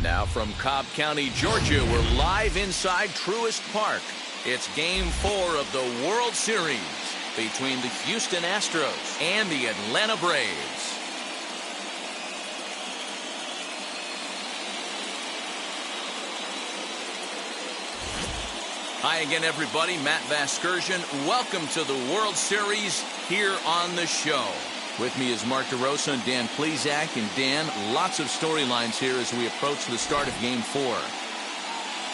Now from Cobb County, Georgia, we're live inside Truist Park. It's Game 4 of the World Series between the Houston Astros and the Atlanta Braves. Hi again, everybody. Matt Vasgersian. Welcome to the World Series here on the show. With me is Mark DeRosa and Dan Plesac. And Dan, lots of storylines here as we approach the start of Game 4.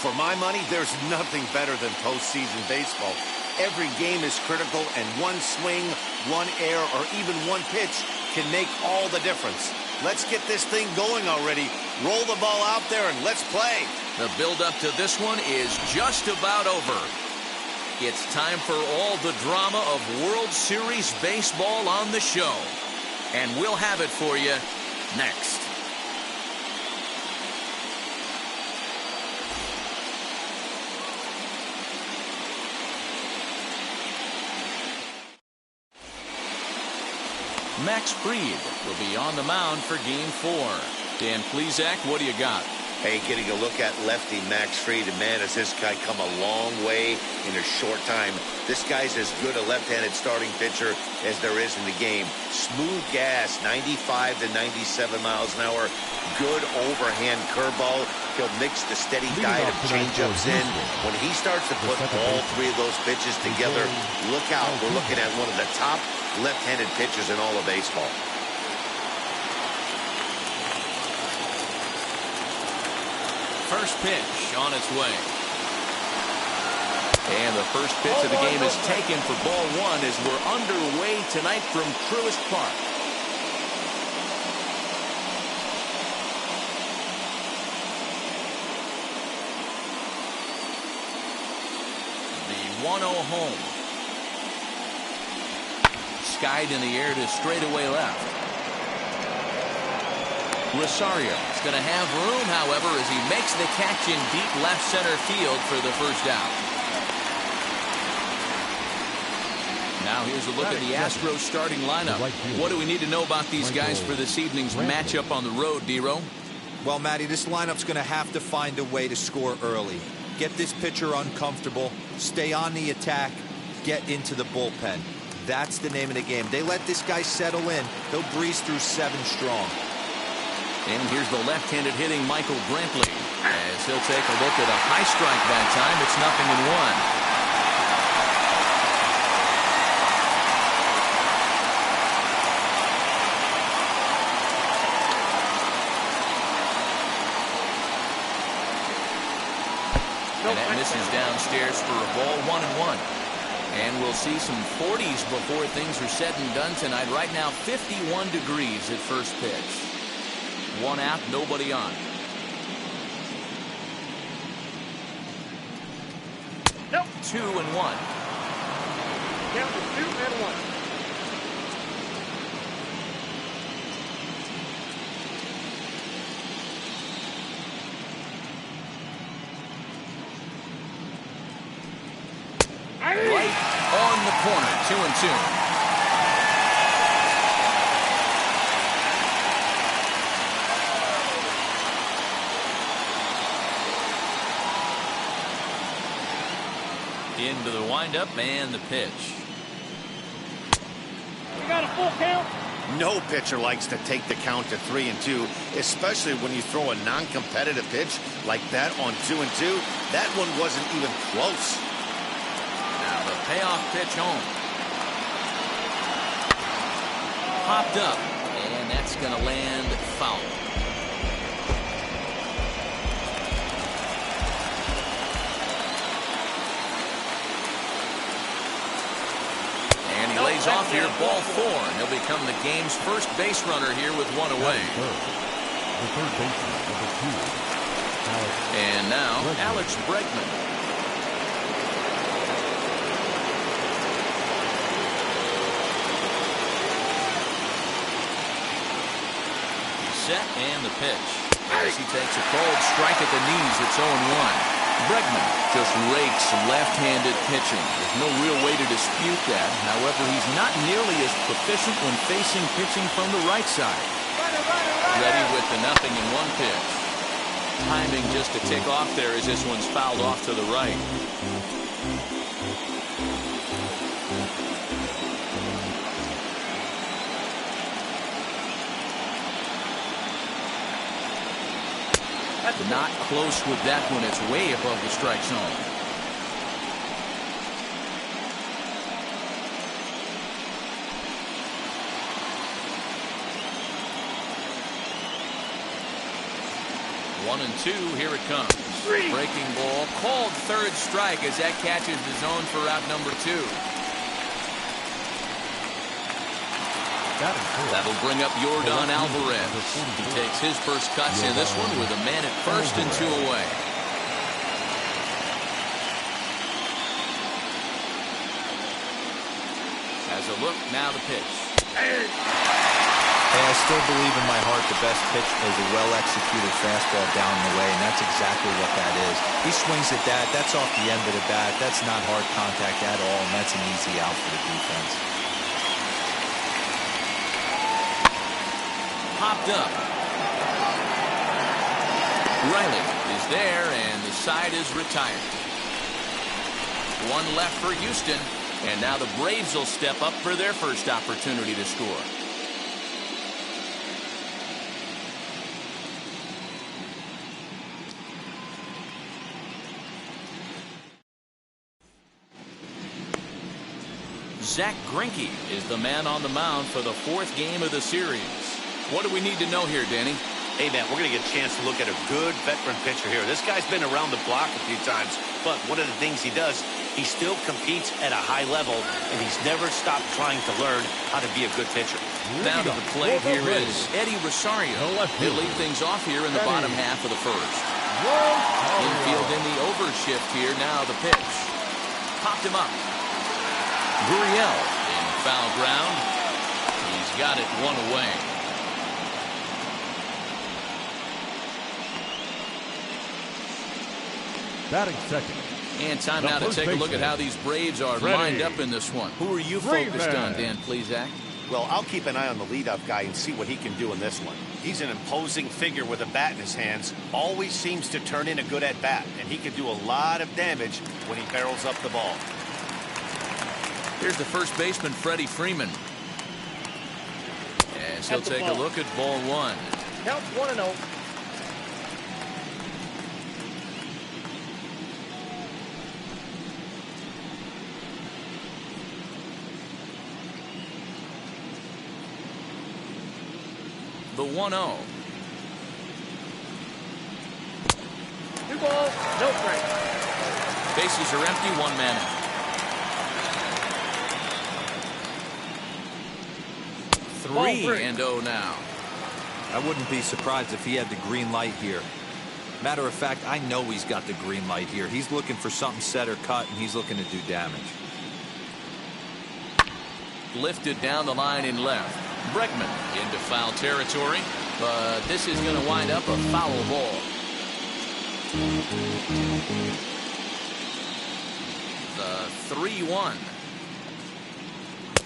For my money, there's nothing better than postseason baseball. Every game is critical, and one swing, one error, or even one pitch can make all the difference. Let's get this thing going already. Roll the ball out there and let's play. The build-up to this one is just about over. It's time for all the drama of World Series baseball on the show. And we'll have it for you next. Max Fried will be on the mound for Game 4. Dan Plesac, what do you got? Hey, getting a look at lefty Max Fried, and man, has this guy come a long way in a short time. This guy's as good a left-handed starting pitcher as there is in the game. Smooth gas, 95 to 97 miles an hour. Good overhand curveball. He'll mix the steady diet of changeups in. When he starts to put all three of those pitches together, look out. We're looking at one of the top left-handed pitchers in all of baseball. First pitch on its way. And the first pitch of the game is taken for ball one as we're underway tonight from Truist Park. The 1-0 home. Skied in the air to straightaway left. Rosario is going to have room, however, as he makes the catch in deep left center field for the first out. Now here's a look at the Astros starting lineup. What do we need to know about these guys for this evening's matchup on the road, D-Row? Well, Matty, this lineup's going to have to find a way to score early. Get this pitcher uncomfortable, stay on the attack, get into the bullpen. That's the name of the game. They let this guy settle in, he'll breeze through 7 strong. And here's the left-handed hitting Michael Brantley as he'll take a look at a high strike that time. It's 0-1. And that misses downstairs for a ball, 1-1. And we'll see some 40s before things are said and done tonight. Right now, 51 degrees at first pitch. 1 out, nobody on. Nope. 2-1. Count to 2-1. Right on the corner, 2-2. Into the windup and the pitch. We got a full count. No pitcher likes to take the count to 3-2, especially when you throw a non-competitive pitch like that on 2-2. That one wasn't even close. Now the payoff pitch home. Popped up, and that's going to land foul. Lays off here, ball 4, and he'll become the game's first base runner here with 1 away. The third baseman, number 2. And now, Alex Bregman. He's set, and the pitch. As he takes a cold strike at the knees, it's 0-1. Bregman just rakes left-handed pitching. There's no real way to dispute that. However, he's not nearly as proficient when facing pitching from the right side. Ready with the 0-1 pitch. Timing just to tick off there as this one's fouled off to the right. Not close with that one. It's way above the strike zone. One and two, here it comes. Breaking ball, called third strike as that catches the zone for out number 2. That'll bring up Jorgon Alvarez. He takes his first cuts in this one with a man at first and 2 away. Has a look, now the pitch. Hey, I still believe in my heart the best pitch is a well-executed fastball down the way, and that's exactly what that is. He swings at that. That's off the end of the bat. That's not hard contact at all, and that's an easy out for the defense. Popped up. Riley is there, and the side is retired. One left for Houston, and now the Braves will step up for their first opportunity to score. Zach Greinke is the man on the mound for the 4th game of the series. What do we need to know here, Danny? Hey, man, we're going to get a chance to look at a good veteran pitcher here. This guy's been around the block a few times, but one of the things he does, he still competes at a high level, and he's never stopped trying to learn how to be a good pitcher. Down to the plate here is Eddie Rosario. He'll lead things off here in the bottom half of the first. Infield in the overshift here. Now the pitch. Popped him up. Gurriel in foul ground. He's got it 1 away. Batting second. And time now to take a look at how these Braves are lined up in this one. Who are you focused on, Dan, please, Zach? Well, I'll keep an eye on the leadoff guy and see what he can do in this one. He's an imposing figure with a bat in his hands. Always seems to turn in a good at-bat, and he can do a lot of damage when he barrels up the ball. Here's the first baseman, Freddie Freeman. As he'll take a look at ball 1. Counts 1-0. The 1-0. 2 balls, no strikes. Bases are empty, 1 man out. 3-0 now. I wouldn't be surprised if he had the green light here. Matter of fact, I know he's got the green light here. He's looking for something set or cut, and he's looking to do damage. Lifted down the line in left. Bregman into foul territory, but this is going to wind up a foul ball. The 3-1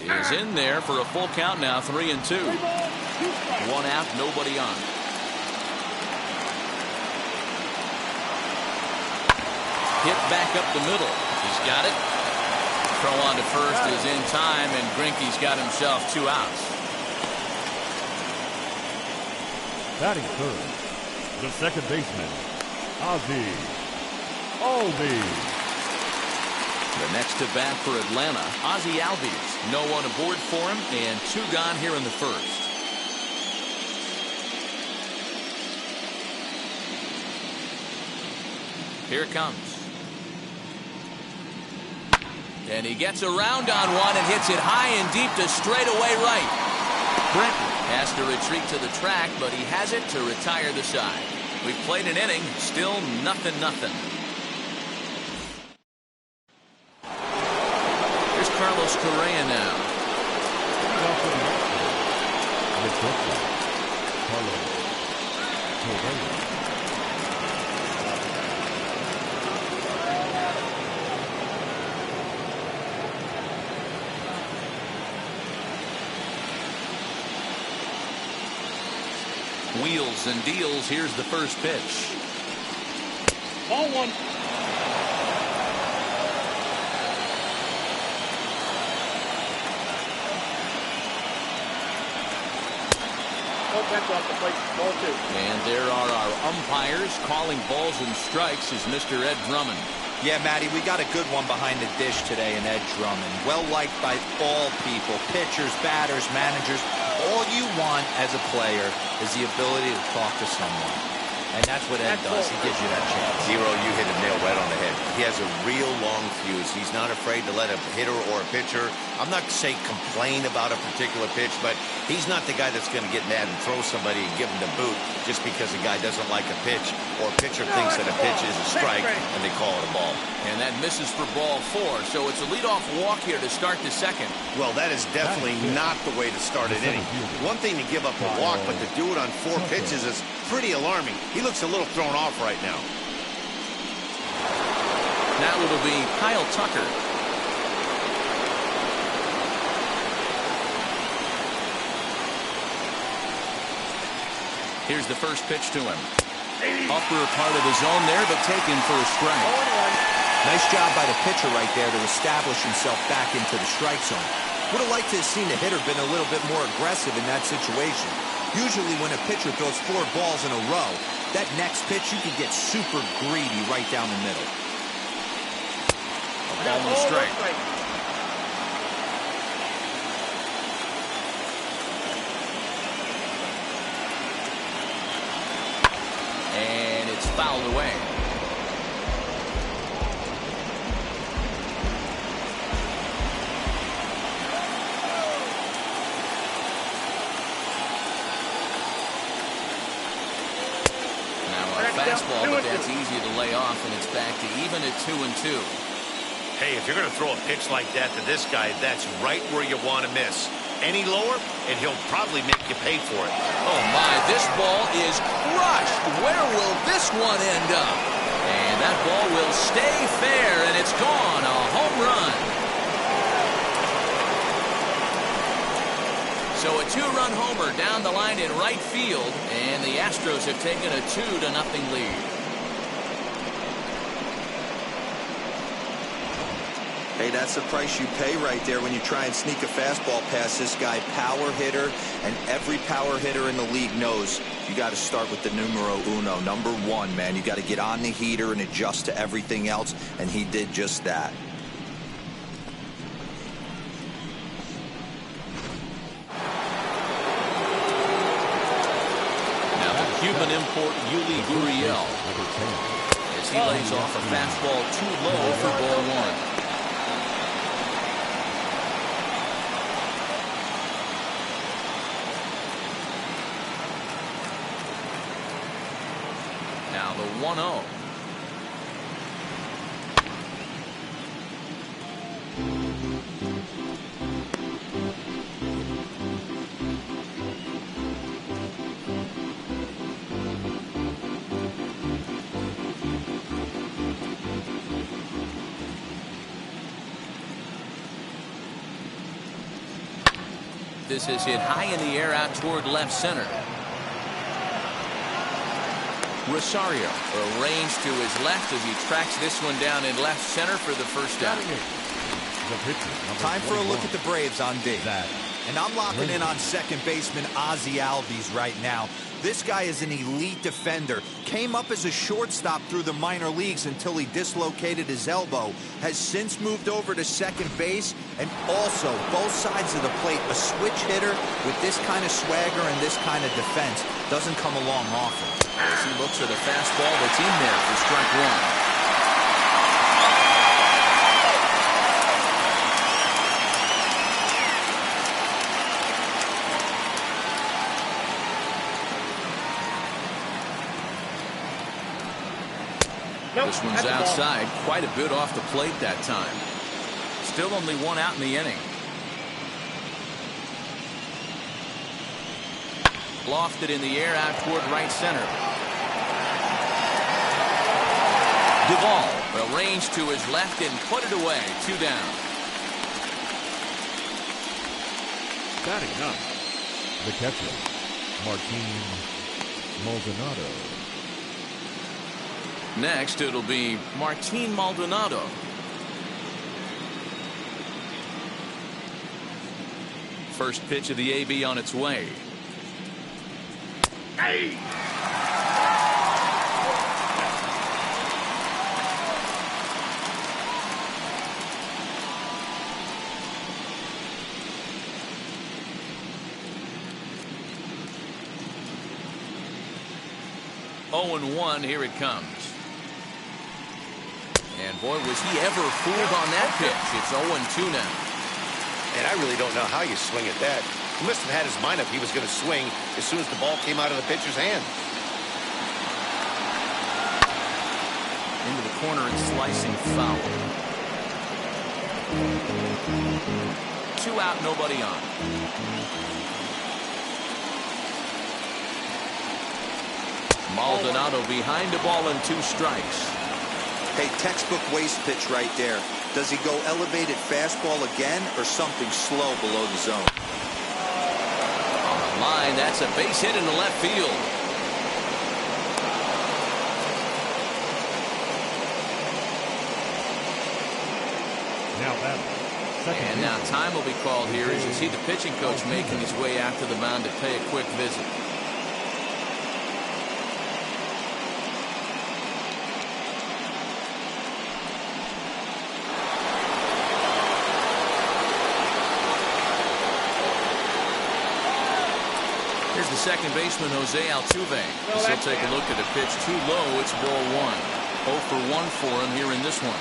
is in there for a full count now. 3-2. 1 out, nobody on. Hit back up the middle. He's got it. Throw on to first is in time, and Greinke's got himself 2 outs. Batting third, the second baseman, Ozzie Albies. The next to bat for Atlanta, Ozzie Albies. No one aboard for him, and 2 gone here in the first. Here it comes. And he gets around on one and hits it high and deep to straightaway right. Brenton has to retreat to the track, but he has it to retire the side. We've played an inning, still 0-0. Here's Carlos Correa now. Wheels and deals. Here's the first pitch. Ball one. Oh, that's off the plate. Ball two. And there are our umpires calling balls and strikes is Mr. Ed Drummond. Yeah, Matty, we got a good one behind the dish today in Ed Drummond. Well liked by all people, pitchers, batters, managers. All you want as a player is the ability to talk to someone. And that's what Ed does. He gives you that chance. Zero, you hit a nail right on the head. He has a real long fuse. He's not afraid to let a hitter or a pitcher, I'm not to say complain about a particular pitch, but he's not the guy that's going to get mad and throw somebody and give him the boot just because a guy doesn't like a pitch or a pitcher thinks that a pitch is a strike and they call it a ball. And that misses for ball 4, so it's a leadoff walk here to start the second. Well, that is definitely not the way to start an inning. One thing to give up a walk, but to do it on 4 pitches is pretty alarming. He looks a little thrown off right now. Now it'll be Kyle Tucker. Here's the first pitch to him. Upper part of the zone there, but taken for a strike. Nice job by the pitcher right there to establish himself back into the strike zone. Would have liked to have seen the hitter been a little bit more aggressive in that situation. Usually when a pitcher throws 4 balls in a row, that next pitch you can get super greedy right down the middle. A ball and a strike. And it's fouled away. Fastball, but that's easy to lay off, and it's back to even at 2-2. Hey, if you're going to throw a pitch like that to this guy, that's right where you want to miss. Any lower, and he'll probably make you pay for it. Oh, my, this ball is crushed. Where will this one end up? And that ball will stay fair, and it's gone. A home run. So a 2-run homer down the line in right field, and the Astros have taken a 2-0 lead. Hey, that's the price you pay right there when you try and sneak a fastball past this guy. Power hitter, and every power hitter in the league knows you got to start with the numero uno, number 1, man. You got to get on the heater and adjust to everything else, and he did just that. Cuban import Yuli Gurriel as he lays off a fastball too low for ball 1. Now the 1-0. This is hit high in the air out toward left center. Rosario arranged to his left as he tracks this one down in left center for the first out. Time for a look at the Braves on D. And I'm locking in on second baseman Ozzie Albies right now. This guy is an elite defender. Came up as a shortstop through the minor leagues until he dislocated his elbow. Has since moved over to second base, and also both sides of the plate. A switch hitter with this kind of swagger and this kind of defense doesn't come along often. As he looks at a fastball that's in there for strike 1. This one's outside, quite a bit off the plate that time. Still only 1 out in the inning. Lofted in the air out toward right center. Duvall arranged to his left and put it away. 2 down. Batting up, the catcher, Maldonado. Next, it'll be Martin Maldonado. First pitch of the AB on its way. Hey! Oh, and 1, here it comes. And boy, was he ever fooled on that pitch. It's 0-2 now. And I really don't know how you swing at that. He must have had his mind up he was going to swing as soon as the ball came out of the pitcher's hand. Into the corner and slicing foul. 2 out, nobody on. Maldonado behind the ball and 2 strikes. Hey, textbook waste pitch right there. Does he go elevated fastball again or something slow below the zone? On the line, that's a base hit into left field. Now batting. And now time will be called here as you see the pitching coach making his way out to the mound to pay a quick visit. Here's the second baseman, Jose Altuve. As he'll take a look at a pitch too low. It's ball 1. 0 for 1 for him here in this one.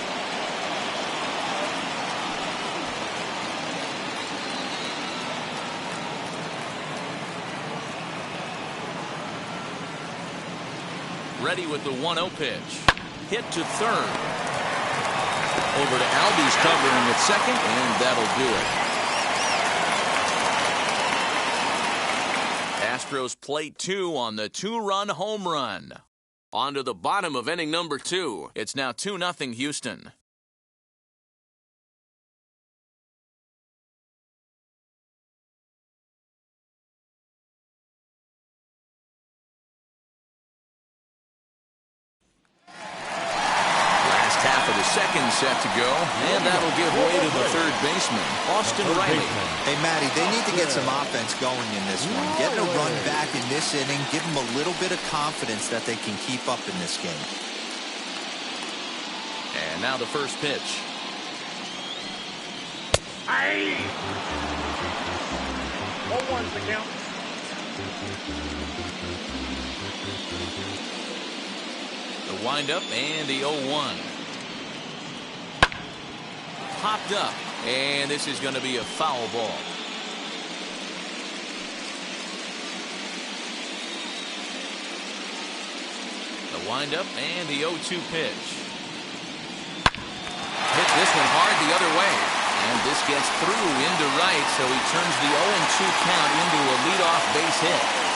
Ready with the 1-0 pitch. Hit to third. Over to Albies covering at second, and that'll do it. Astros plate 2 on the 2-run home run. On to the bottom of inning number 2. It's now 2-0 Houston. Last half of the second set to go, and that'll give way to the third baseman, Austin Riley. Hey, Matty, they need to get some offense going in this one. Getting a run back in this inning, give them a little bit of confidence that they can keep up in this game. And now the first pitch. Hey! 0-1's the count. The windup and the 0-1. Popped up, and this is going to be a foul ball. The windup and the 0-2 pitch. Hit this one hard the other way. And this gets through into right, so he turns the 0-2 count into a leadoff base hit.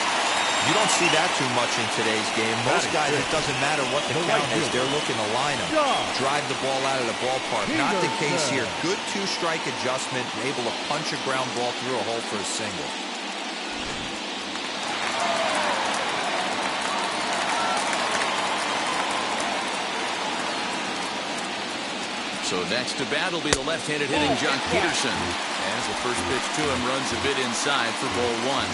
You don't see that too much in today's game. Most guys, it doesn't matter what the count is. They're looking to line them. Drive the ball out of the ballpark. Not the case here. Good 2-strike adjustment. Able to punch a ground ball through a hole for a single. So next to bat will be the left-handed hitting John Peterson. As the first pitch to him runs a bit inside for ball 1.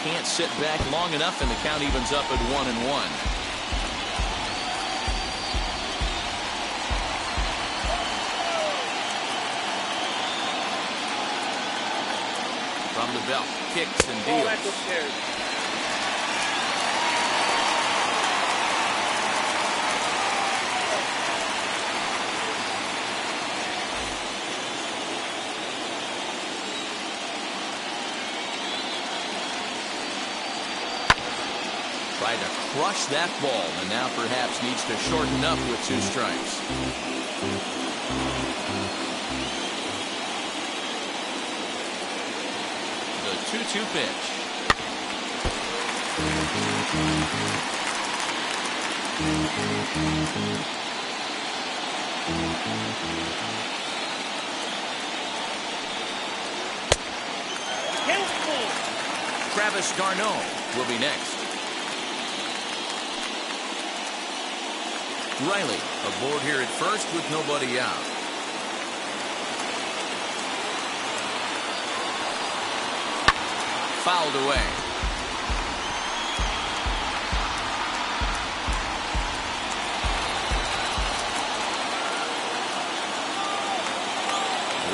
Can't sit back long enough, and the count evens up at 1-1. From the belt, kicks and deals. Back upstairs. Tried to crush that ball, and now perhaps needs to shorten up with 2 strikes. The 2-2 pitch. Travis d'Arnaud will be next. Riley aboard here at first with nobody out. Fouled away.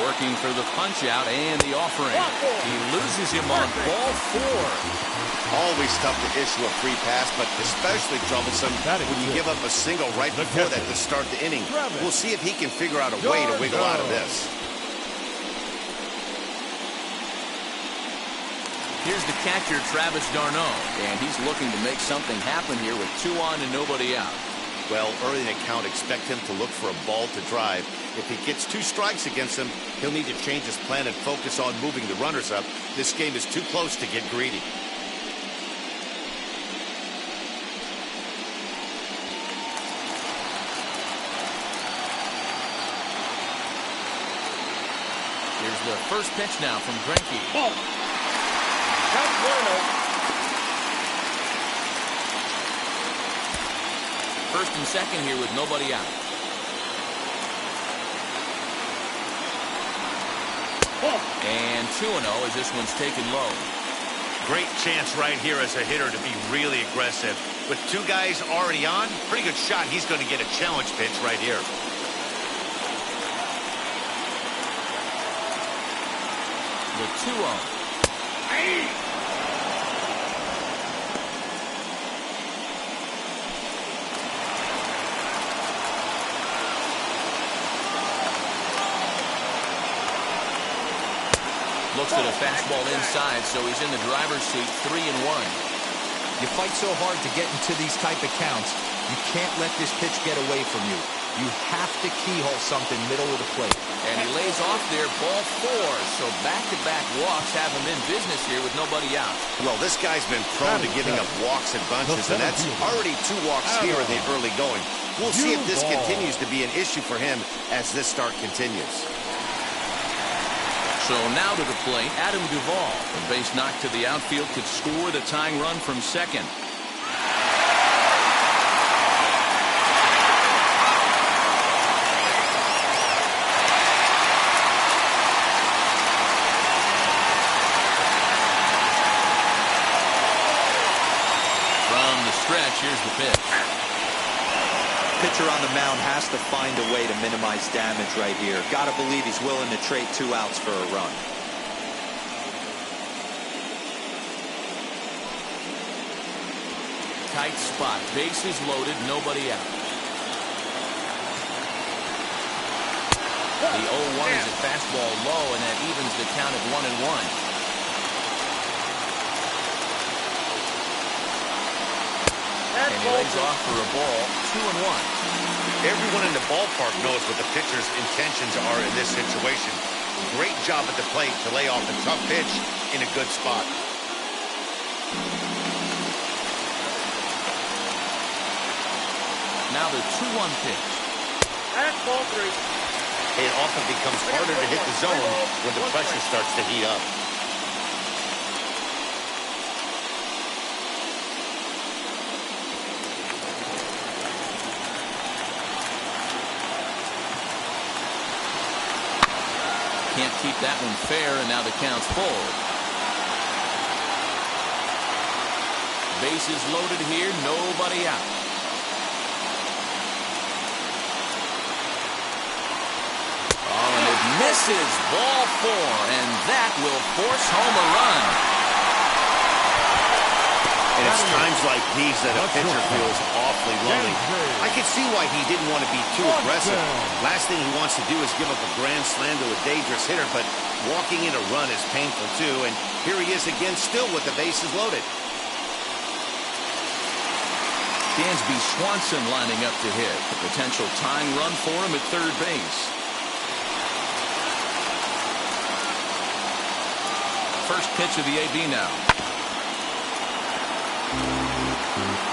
Working for the punch out and the offering. He loses him on ball 4. Always tough to issue a free pass, but especially troublesome when you give up a single right before that to start the inning. We'll see if he can figure out a way to wiggle out of this. Here's the catcher, Travis d'Arnaud, and he's looking to make something happen here with 2 on and nobody out. Well, early in the count, expect him to look for a ball to drive. If he gets 2 strikes against him, he'll need to change his plan and focus on moving the runners up. This game is too close to get greedy. Here's the first pitch now from Greinke. Ball. That's Bueno. First and second here with nobody out. And 2-0 as this one's taken low. Great chance right here as a hitter to be really aggressive. With 2 guys already on, pretty good shot. He's going to get a challenge pitch right here. The 2-0. Looks at a fastball inside, so he's in the driver's seat, 3-1. You fight so hard to get into these type of counts, you can't let this pitch get away from you. You have to keyhole something middle of the plate. And he lays off there, ball 4. So back-to-back walks have him in business here with nobody out. Well, this guy's been prone to giving up walks and bunches, and that's already 2 walks here in the early going. We'll see if this continues to be an issue for him as this start continues. So now to the plate, Adam Duvall. A base knock to the outfield could score the tying run from second. From the stretch, here's the pitch. Pitcher on the mound has to find a way to minimize damage right here. Got to believe he's willing to trade 2 outs for a run. Tight spot. Bases loaded. Nobody out. The 0-1 is a fastball low, and that evens the count at 1-1. And he lays off for a ball, 2-1. Everyone in the ballpark knows what the pitcher's intentions are in this situation. Great job at the plate to lay off a tough pitch in a good spot. Now the 2-1 pitch. That's ball 3. It often becomes harder to hit the zone when the pressure starts to heat up. Can't keep that one fair, and now the count's full. Bases loaded here, nobody out. Oh, and it misses, ball 4, and that will force home a run. And it's times like these that a pitcher feels awfully lonely. I can see why he didn't want to be too aggressive. Last thing he wants to do is give up a grand slam to a dangerous hitter, but walking in a run is painful too. And here he is again, still with the bases loaded. Dansby Swanson lining up to hit. The potential tying run for him at third base. First pitch of the AB now.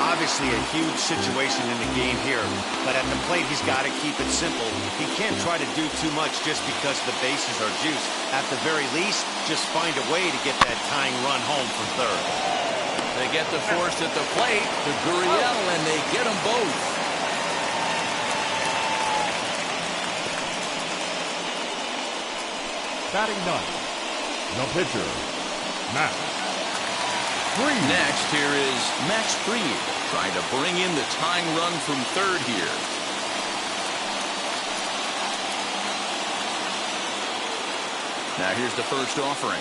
Obviously a huge situation in the game here, but at the plate he's got to keep it simple. He can't try to do too much just because the bases are juiced. At the very least, just find a way to get that tying run home from third. They get the force at the plate to Gurriel, and they get them both. Batting ninth, the pitcher, Max Fried. Next, here is Max Fried, trying to bring in the tying run from third here. Now here's the first offering.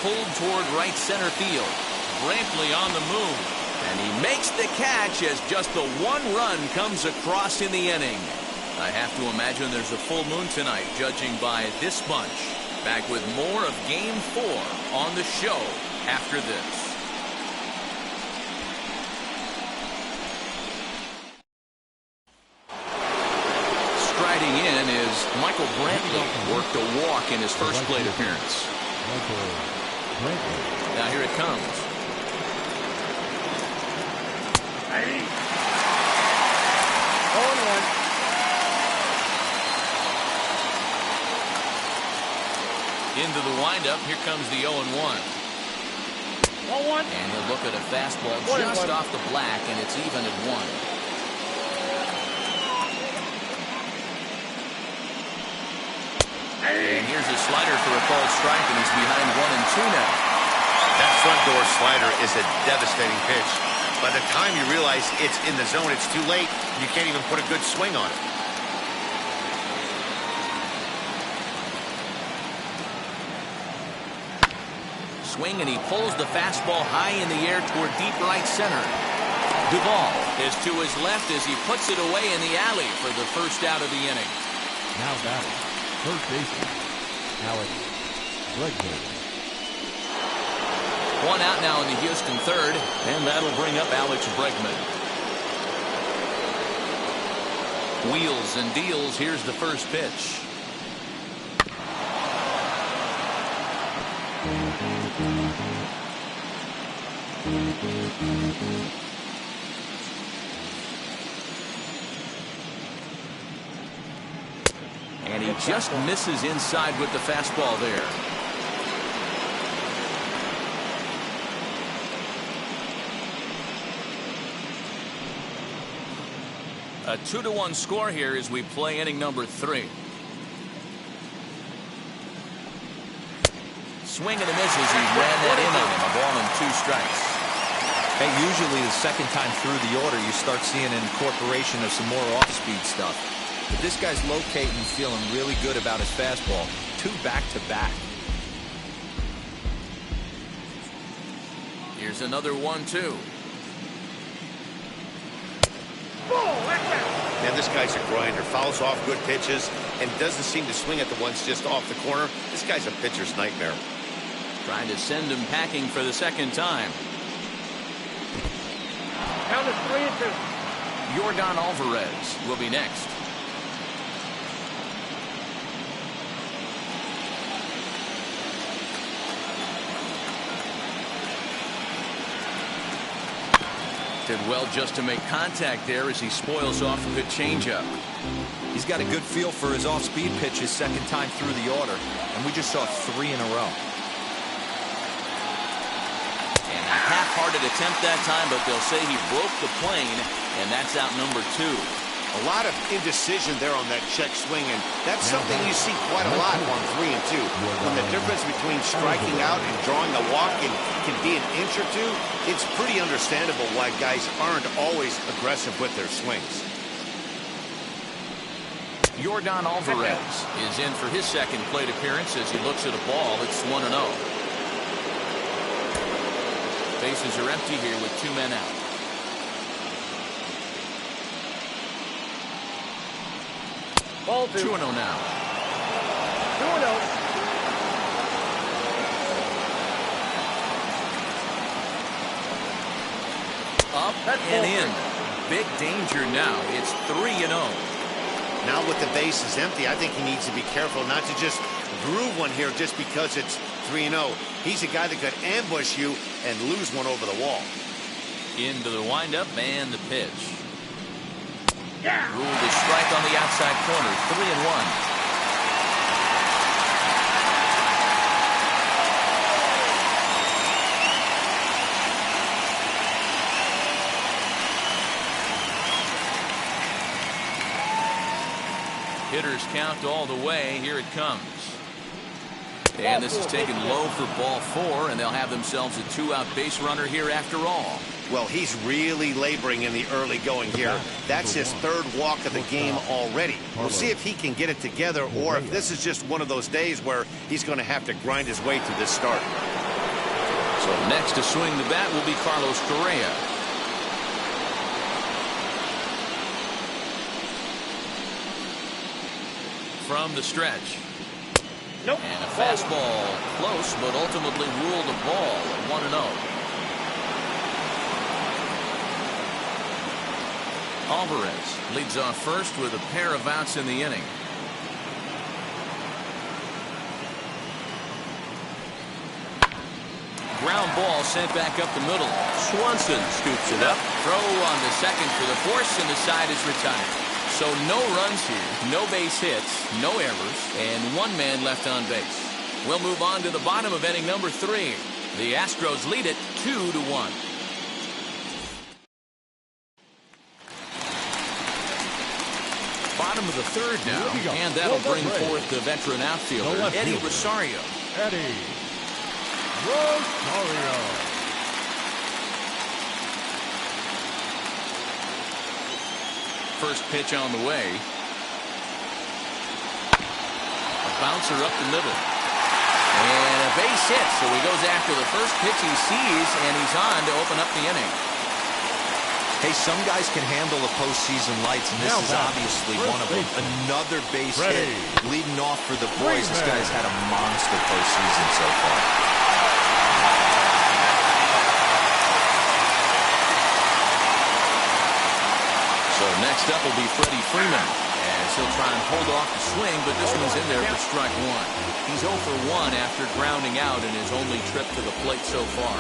Pulled toward right center field. Brantley on the move. And he makes the catch as just the one run comes across in the inning. I have to imagine there's a full moon tonight, judging by this bunch. Back with more of Game 4 on the show after this. Striding in is Michael Brantley. Worked a walk in his first plate appearance. Now here it comes. Hey. 0-1. Into the windup. Here comes the 0-1. 1-1. And he'll look at a fastball just off the black, and it's even at 1. And here's a slider for a called strike, and he's behind 1-2 now. That front door slider is a devastating pitch. By the time you realize it's in the zone, it's too late. You can't even put a good swing on it. Swing, and he pulls the fastball high in the air toward deep right center. Duvall is to his left as he puts it away in the alley for the first out of the inning. Now batting, first baseman, Alex Bregman. One out now in the Houston third, and that'll bring up Alex Bregman. Wheels and deals. Here's the first pitch. And he just misses inside with the fastball there. A 2-1 score here as we play inning number 3. Swing and a misses. He ran that in on him. A ball and 2 strikes. Hey, usually the second time through the order, you start seeing an incorporation of some more off-speed stuff. But this guy's locating, feeling really good about his fastball. 2 back-to-back. Here's another 1-2. Man, this guy's a grinder. Fouls off good pitches and doesn't seem to swing at the ones just off the corner. This guy's a pitcher's nightmare. Trying to send him packing for the second time. Count is 3-2. Jorgon Alvarez will be next. Did well just to make contact there as he spoils off a good changeup. He's got a good feel for his off-speed pitches second time through the order, and we just saw 3 in a row. And a half-hearted attempt that time, but they'll say he broke the plane, and that's out number 2. A lot of indecision there on that check swing, and that's something you see quite a lot on 3 and 2. When the difference between striking out and drawing a walk can be an inch or 2, it's pretty understandable why guys aren't always aggressive with their swings. Jorgon Alvarez is in for his second plate appearance as he looks at a ball. It's 1-0. Bases are empty here with 2 men out. Ball 2. 2-0 now. 2-0. Up and in. Big danger now. It's 3-0. Now with the bases empty, I think he needs to be careful not to just groove one here just because it's 3-0. He's a guy that could ambush you and lose one over the wall. Into the windup and the pitch. Ruled a strike on the outside corner. 3-1. Hitters count all the way. Here it comes. And this is taken low for ball 4, and they'll have themselves a 2-out base runner here after all. Well, he's really laboring in the early going here. That's his 3rd walk of the game already. We'll see if he can get it together or if this is just one of those days where he's going to have to grind his way through this start. So next to swing the bat will be Carlos Correa. From the stretch. Nope. And a fastball close, but ultimately ruled a ball at 1-0. Alvarez leads off first with a pair of outs in the inning. Ground ball sent back up the middle. Swanson scoops it up. Throw on the second for the force, and the side is retired. So no runs here, no base hits, no errors, and 1 man left on base. We'll move on to the bottom of inning number 3. The Astros lead it 2-1. Bottom of the 3rd now, and that'll bring forth the veteran outfielder, Eddie Rosario. Eddie Rosario. First pitch on the way. A bouncer up the middle. And a base hit, so he goes after the first pitch he sees, and he's on to open up the inning. Hey, some guys can handle the postseason lights, and this is obviously one of them. Another base hit leading off for the boys. This guy's had a monster postseason so far. So next up will be Freddie Freeman, as he'll try and hold off the swing, but this one's in there for strike 1. He's 0 for 1 after grounding out in his only trip to the plate so far.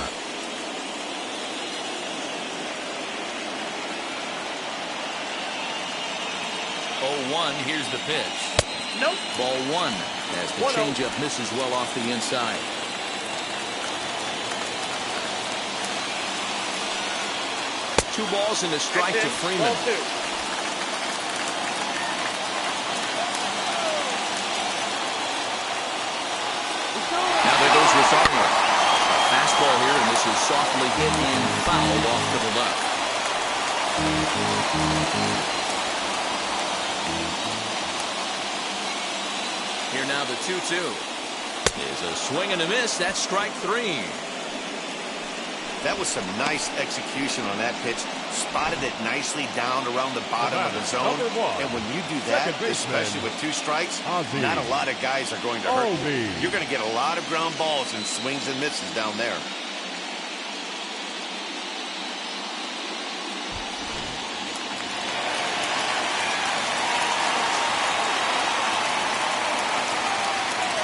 0-1, here's the pitch. Nope. Ball 1, as the changeup misses well off the inside. Two balls and a strike to Freeman. Ball 2. Now there goes Rosario. Fastball here, and this is softly hit and fouled off to the left. Here now the 2-2. Is a swing and a miss. That's strike 3. That was some nice execution on that pitch. Spotted it nicely down around the bottom of the zone. And when you do that, especially with 2 strikes, not a lot of guys are going to hurt you. You're going to get a lot of ground balls and swings and misses down there.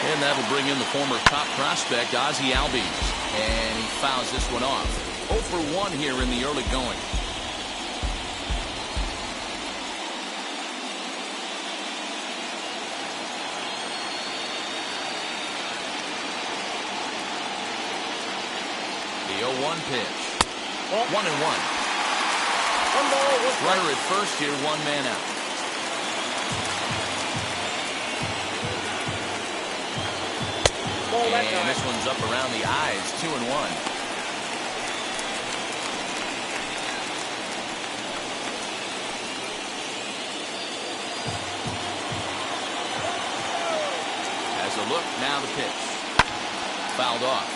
And that'll bring in the former top prospect, Ozzie Albies. And he fouls this one off. 0 for 1 here in the early going. The 0-1 pitch. 1-1. 1 ball, 1 strike. Runner at first here, 1 man out. And this one's up around the eyes, 2-1. As a look, now the pitch. Fouled off.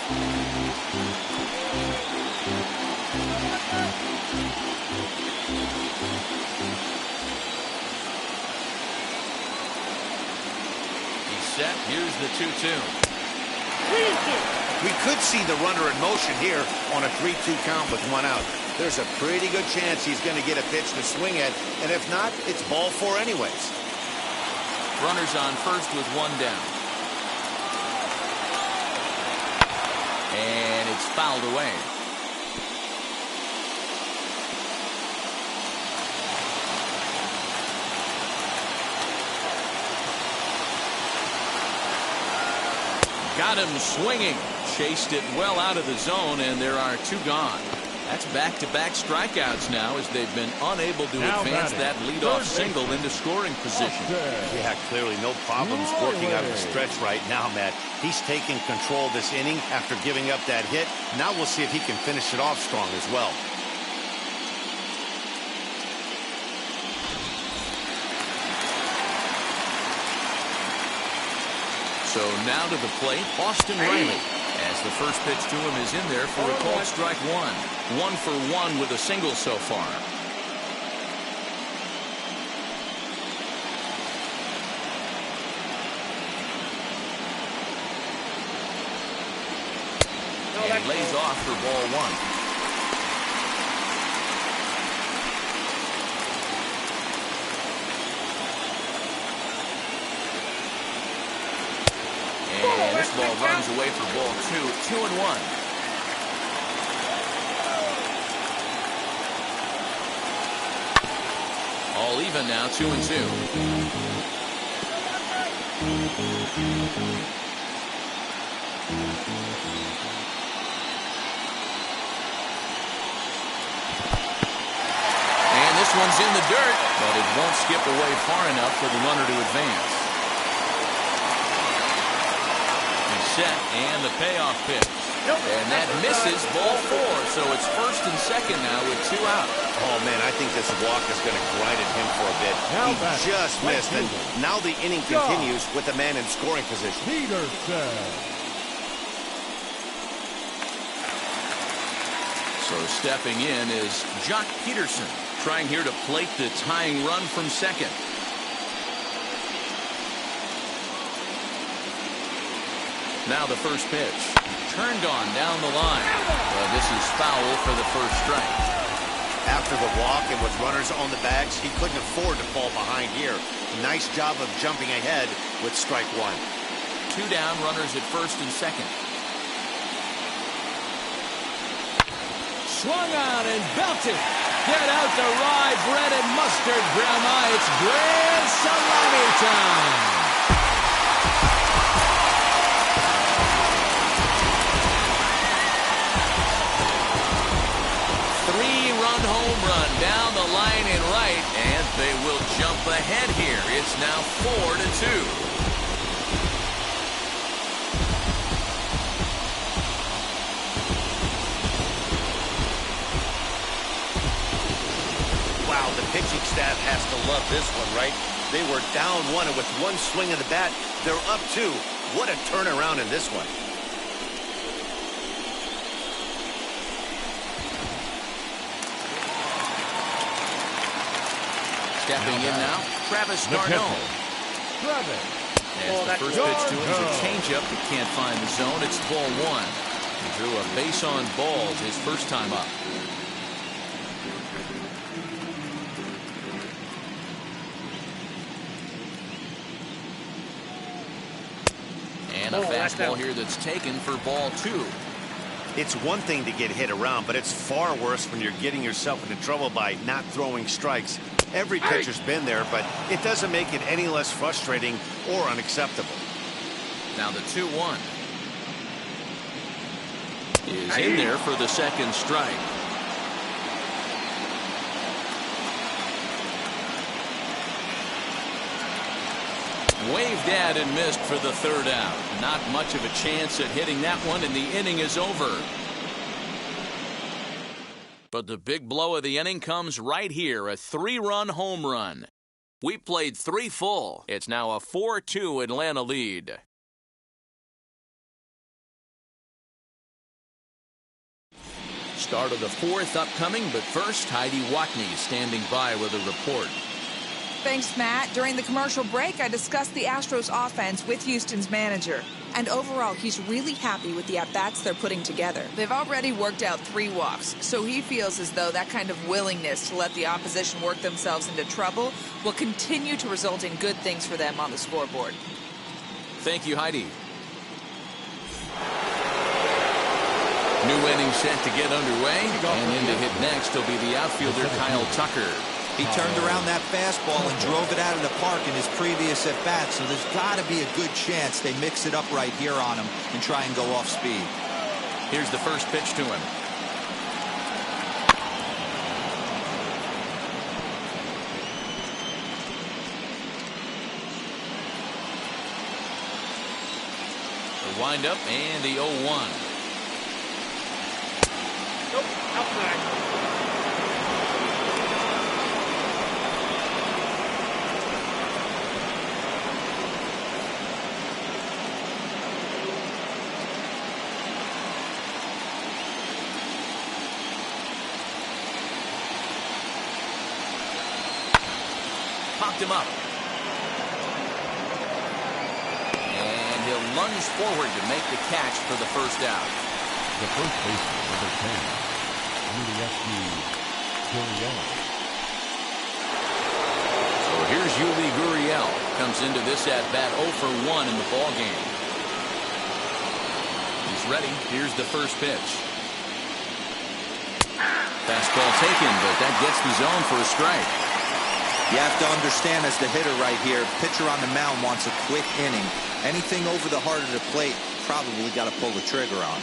He's set. Here's the 2-2. We could see the runner in motion here on a 3-2 count with 1 out. There's a pretty good chance he's going to get a pitch to swing at, and if not, it's ball 4 anyways. Runners on first with 1 down. And it's fouled away. Got him swinging. Chased it well out of the zone, and there are 2 gone. That's back-to-back strikeouts now as they've been unable to advance that leadoff single into scoring position. Yeah, clearly no problems working out of the stretch right now, Matt. He's taking control of this inning after giving up that hit. Now we'll see if he can finish it off strong as well. So now to the plate, Austin Riley. As the first pitch to him is in there for a called strike 1. 1 for 1 with a single so far. And he lays off for ball 1. And this ball runs away for ball 2. 2-1. All even now, 2-2. And this one's in the dirt, but it won't skip away far enough for the runner to advance. Set and the payoff pitch. And that misses ball 4. So it's first and second now with 2 out. Oh, man, I think this walk is going to grind at him for a bit. He just missed, and now the inning continues with the man in scoring position. So stepping in is Jock Peterson, trying here to plate the tying run from second. Now the first pitch. Turned on down the line. Well, this is foul for the first strike. After the walk and with runners on the bags, he couldn't afford to fall behind here. Nice job of jumping ahead with strike 1. 2 down, runners at first and second. Swung on and belted. Get out the rye bread and mustard, Grandma. It's grand salami time. 3-run home run down the line and right, and they will jump ahead here. It's now 4-2. Wow, the pitching staff has to love this one, right? They were down 1, and with 1 swing of the bat, they're up 2. What a turnaround in this one. Stepping in now, Travis d'Arnaud. As the first pitch to him is a changeup that can't find the zone. It's ball 1. He drew a base on balls his first time up. And a fastball here that's taken for ball 2. It's one thing to get hit around, but it's far worse when you're getting yourself into trouble by not throwing strikes. Every pitcher's been there, but it doesn't make it any less frustrating or unacceptable. Now the 2-1 is in there for the second strike. Waved at and missed for the third out. Not much of a chance at hitting that one, and the inning is over. But the big blow of the inning comes right here, a 3-run home run. We played 3 full. It's now a 4-2 Atlanta lead. Start of the 4th upcoming, but first, Heidi Watney standing by with a report. Thanks, Matt. During the commercial break, I discussed the Astros offense with Houston's manager. And overall, he's really happy with the at-bats they're putting together. They've already worked out 3 walks, so he feels as though that kind of willingness to let the opposition work themselves into trouble will continue to result in good things for them on the scoreboard. Thank you, Heidi. New inning set to get underway, and in to hit next will be the outfielder Kyle Tucker. He turned around that fastball and drove it out of the park in his previous at-bat, so there's got to be a good chance they mix it up right here on him and try and go off speed. Here's the first pitch to him. The windup and the 0-1. Nope, outside. Popped him up. And he'll lunge forward to make the catch for the first out. The first baseman, number 10, Yuli Gurriel. So here's Yuli Gurriel. Comes into this at-bat 0 for 1 in the ballgame. He's ready. Here's the first pitch. Fastball taken, but that gets the zone for a strike. You have to understand, as the hitter right here, pitcher on the mound wants a quick inning. Anything over the heart of the plate, probably got to pull the trigger on.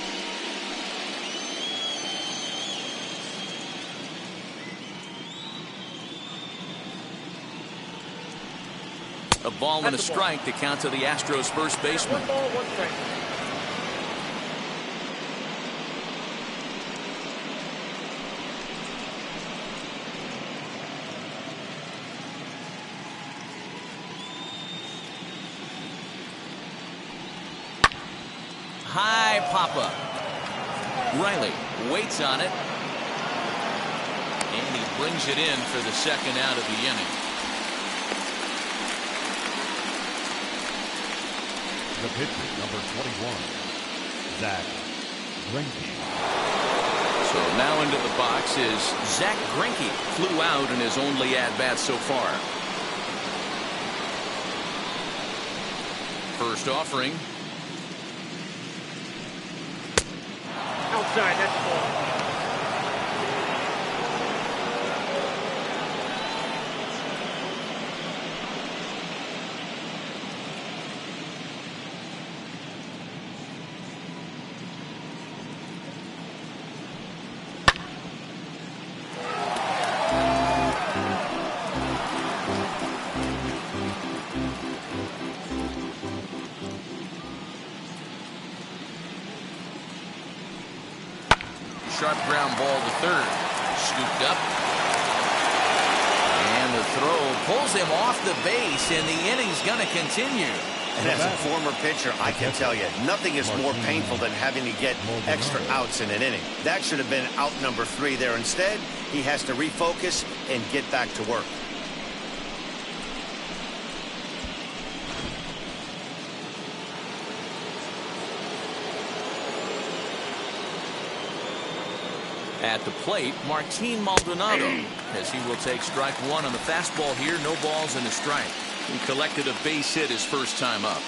A ball and a strike to count to the Astros first baseman. 1 ball, 1 strike. High pop-up. Riley waits on it. And he brings it in for the second out of the inning. The pitcher, number 21, Zach Greinke. So now into the box is Zach Greinke. Flew out in his only at-bat so far. First offering. Outside, that's the ball. Sharp ground ball to third. Scooped up. And the throw pulls him off the base, and the inning's going to continue. And as a former pitcher, I can tell you, nothing is more painful than having to get extra outs in an inning. That should have been out number 3 there. Instead, he has to refocus and get back to work. At the plate, Martin Maldonado, as he will take strike 1 on the fastball here. No balls and a strike. He collected a base hit his first time up.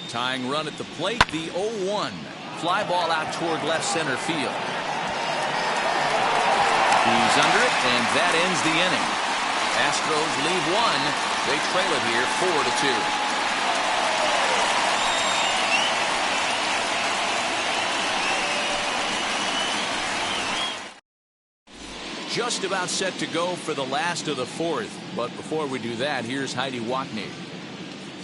Tying run at the plate, the 0-1. Fly ball out toward left center field. He's under it, and that ends the inning. Astros leave 1. They trail it here 4-2. Just about set to go for the last of the 4th. But before we do that, here's Heidi Watney.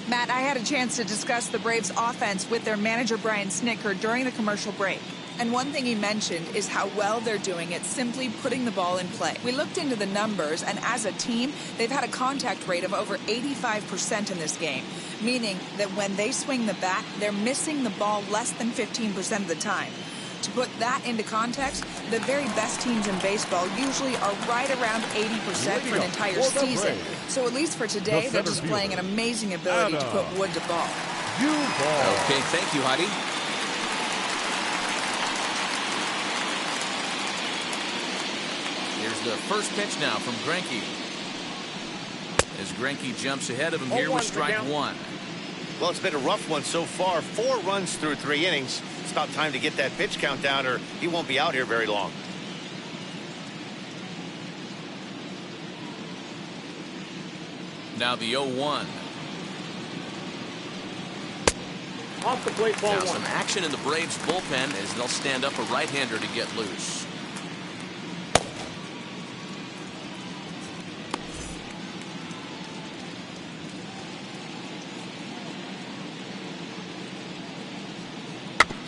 Matt, I had a chance to discuss the Braves offense with their manager Brian Snitker during the commercial break. And one thing he mentioned is how well they're doing at simply putting the ball in play. We looked into the numbers, and as a team, they've had a contact rate of over 85% in this game, meaning that when they swing the bat, they're missing the ball less than 15% of the time. To put that into context, the very best teams in baseball usually are right around 80% for an entire season. So at least for today, they're displaying an amazing ability to put wood to ball. Okay, thank you, Heidi. Here's the first pitch now from Greinke. As Greinke jumps ahead of him here with strike 1. Well, it's been a rough one so far. 4 runs through 3 innings. It's about time to get that pitch count down or he won't be out here very long. Now the 0-1. Off the plate, ball Now 1. some action in the Braves bullpen as they'll stand up a right-hander to get loose.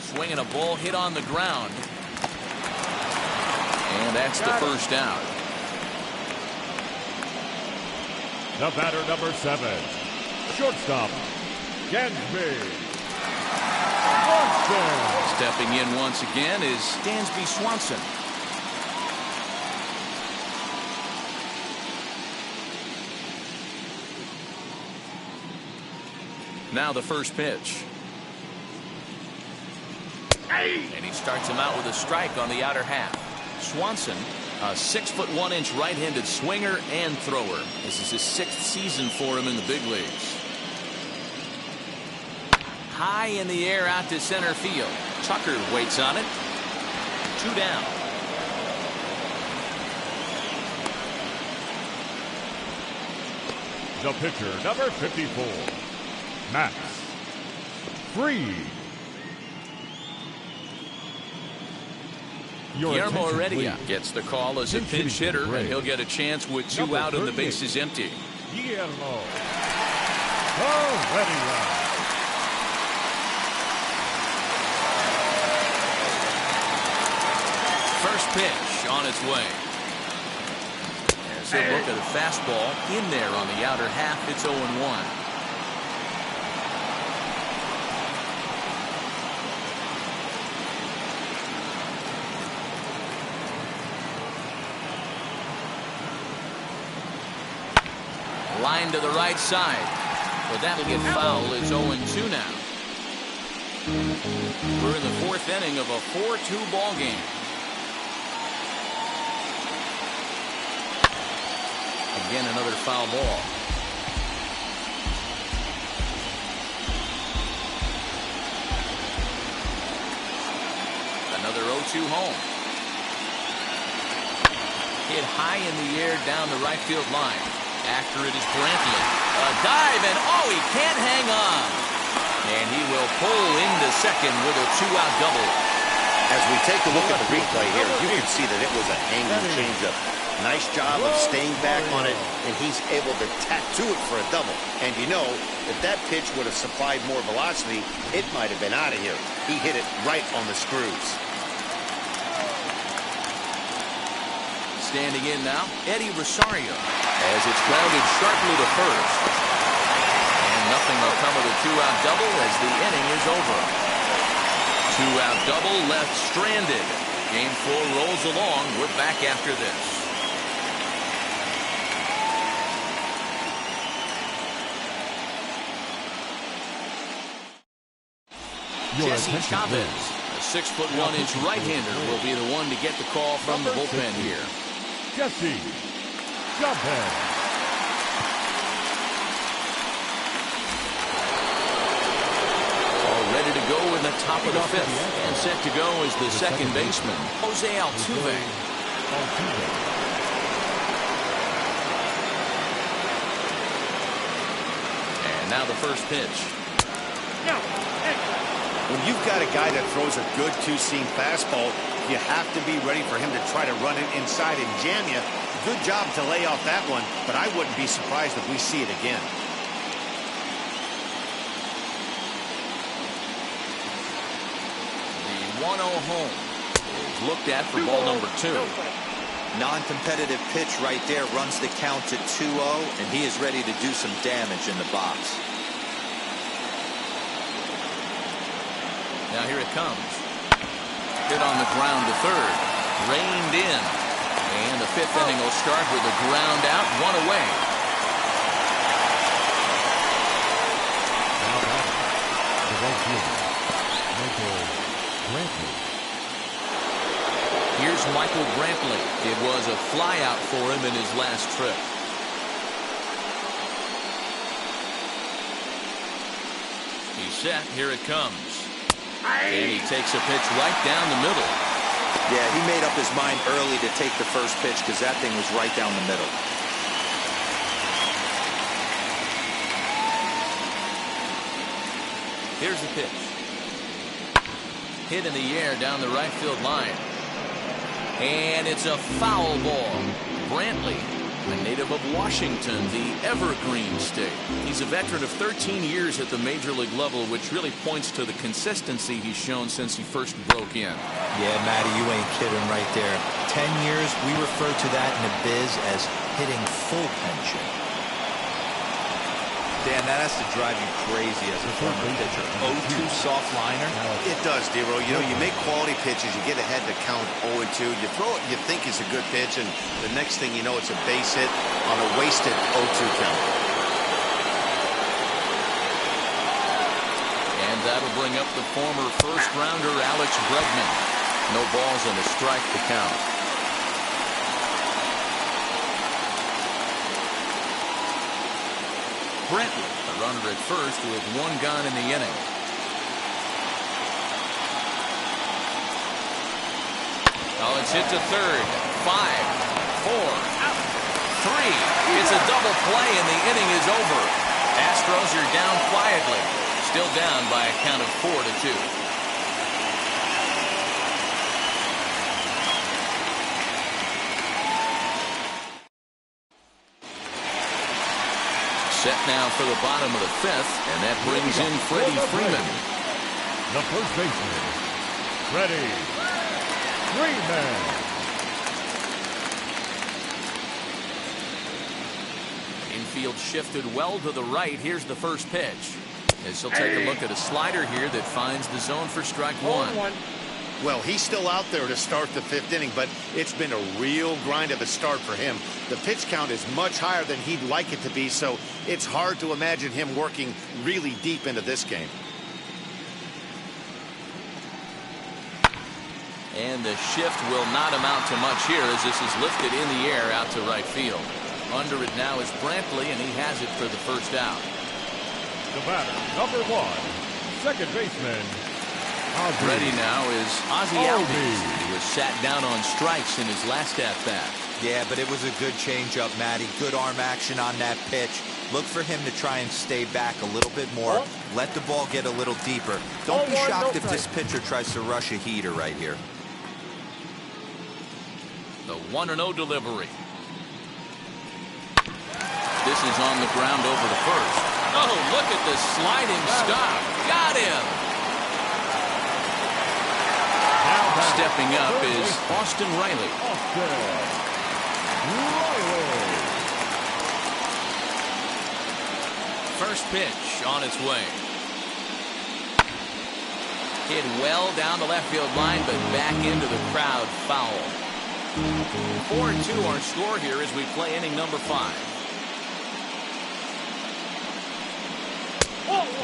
Swinging a ball hit on the ground. And that's the first out. The batter, number 7, shortstop, Dansby Swanson. Stepping in once again is Dansby Swanson. Now the first pitch. And he starts him out with a strike on the outer half. Swanson, a 6'1" right-handed swinger and thrower. This is his 6th season for him in the big leagues. High in the air out to center field. Tucker waits on it. 2 down. The pitcher, number 54, Max Fried. Guillermo attention, Heredia please. gets the call as a Pinch pinch hitting hitter, for the and he'll Braves. get a chance with 2 Number out and the 38. bases empty. Guillermo Heredia. First pitch on its way. As he'll look at a fastball in there on the outer half. It's 0-1. Line to the right side. But that'll get foul. It's 0-2 now. We're in the 4th inning of a 4-2 ball game. Again, another foul ball. Another 0-2 home. Hit high in the air down the right field line. After it is Brantley. A dive, and oh, he can't hang on. And he will pull into second with a 2-out double. As we take a look at the replay here, you can see that it was a hanging changeup. Nice job of staying back on it, and he's able to tattoo it for a double. And you know, if that pitch would have supplied more velocity, it might have been out of here. He hit it right on the screws. Standing in now, Eddie Rosario. As it's grounded sharply to first. And nothing will come of the 2-out double as the inning is over. 2-out double left stranded. Game 4 rolls along. We're back after this. Jesse Chavez, a 6'1" right-hander, will be the one to get the call from the bullpen here. Jesse Chavez. All ready to go in the top of the 5th. And set to go is the second baseman, Jose Altuve. And now the first pitch. When you've got a guy that throws a good 2-seam fastball, you have to be ready for him to try to run it inside and jam you. Good job to lay off that one, but I wouldn't be surprised if we see it again. The 1-0 home is looked at for ball number 2. Non-competitive pitch right there runs the count to 2-0, and he is ready to do some damage in the box. Now here it comes. Hit on the ground to third. Reined in. And the 5th inning will start with a ground out, 1 away. Now batting, the right fielder, Michael Brantley. Here's Michael Brantley. It was a flyout for him in his last trip. set. Here it comes. And he takes a pitch right down the middle. Yeah, he made up his mind early to take the first pitch because that thing was right down the middle. Here's the pitch. Hit in the air down the right field line. And it's a foul ball. Brantley, a native of Washington, the Evergreen State. He's a veteran of 13 years at the major league level, which really points to the consistency he's shown since he first broke in. Yeah, Matty, you ain't kidding right there. 10 years, we refer to that in the biz as hitting full pension. Dan, that has to drive you crazy as a former pitcher. 0-2 soft liner. It does, Dero. You know, you make quality pitches, you get ahead to count 0-2. You throw it, you think it's a good pitch, and the next thing you know, it's a base hit on a wasted 0-2 count. And that'll bring up the former first-rounder Alex Bregman. No balls and a strike to count. Brantley, a runner at first with one gone in the inning. Oh, it's hit to third. 5, 4, 3. It's a double play and the inning is over. Astros are down quietly. Still down by a count of 4-2. Set now for the bottom of the fifth, and that brings in Freddie Freeman. The first baseman, Freddie Freeman. Infield shifted well to the right. Here's the first pitch. As he'll take a look at a slider here that finds the zone for strike one. Well, he's still out there to start the fifth inning, but it's been a real grind of a start for him. The pitch count is much higher than he'd like it to be, so it's hard to imagine him working really deep into this game. And the shift will not amount to much here as this is lifted in the air out to right field. Under it now is Brantley, and he has it for the first out. The batter, number 1, second baseman, Ready now is Altuve. He was sat down on strikes in his last at-bat. Yeah, but it was a good changeup, Matty. Good arm action on that pitch. Look for him to try and stay back a little bit more. Let the ball get a little deeper. Don't be shocked if this pitcher tries to rush a heater right here. The 1-0 delivery. This is on the ground over the first. Oh, look at the sliding stop. Got him. Stepping up is Austin Riley. First pitch on its way. Hit well down the left field line, but back into the crowd foul. 4-2 our score here as we play inning number 5.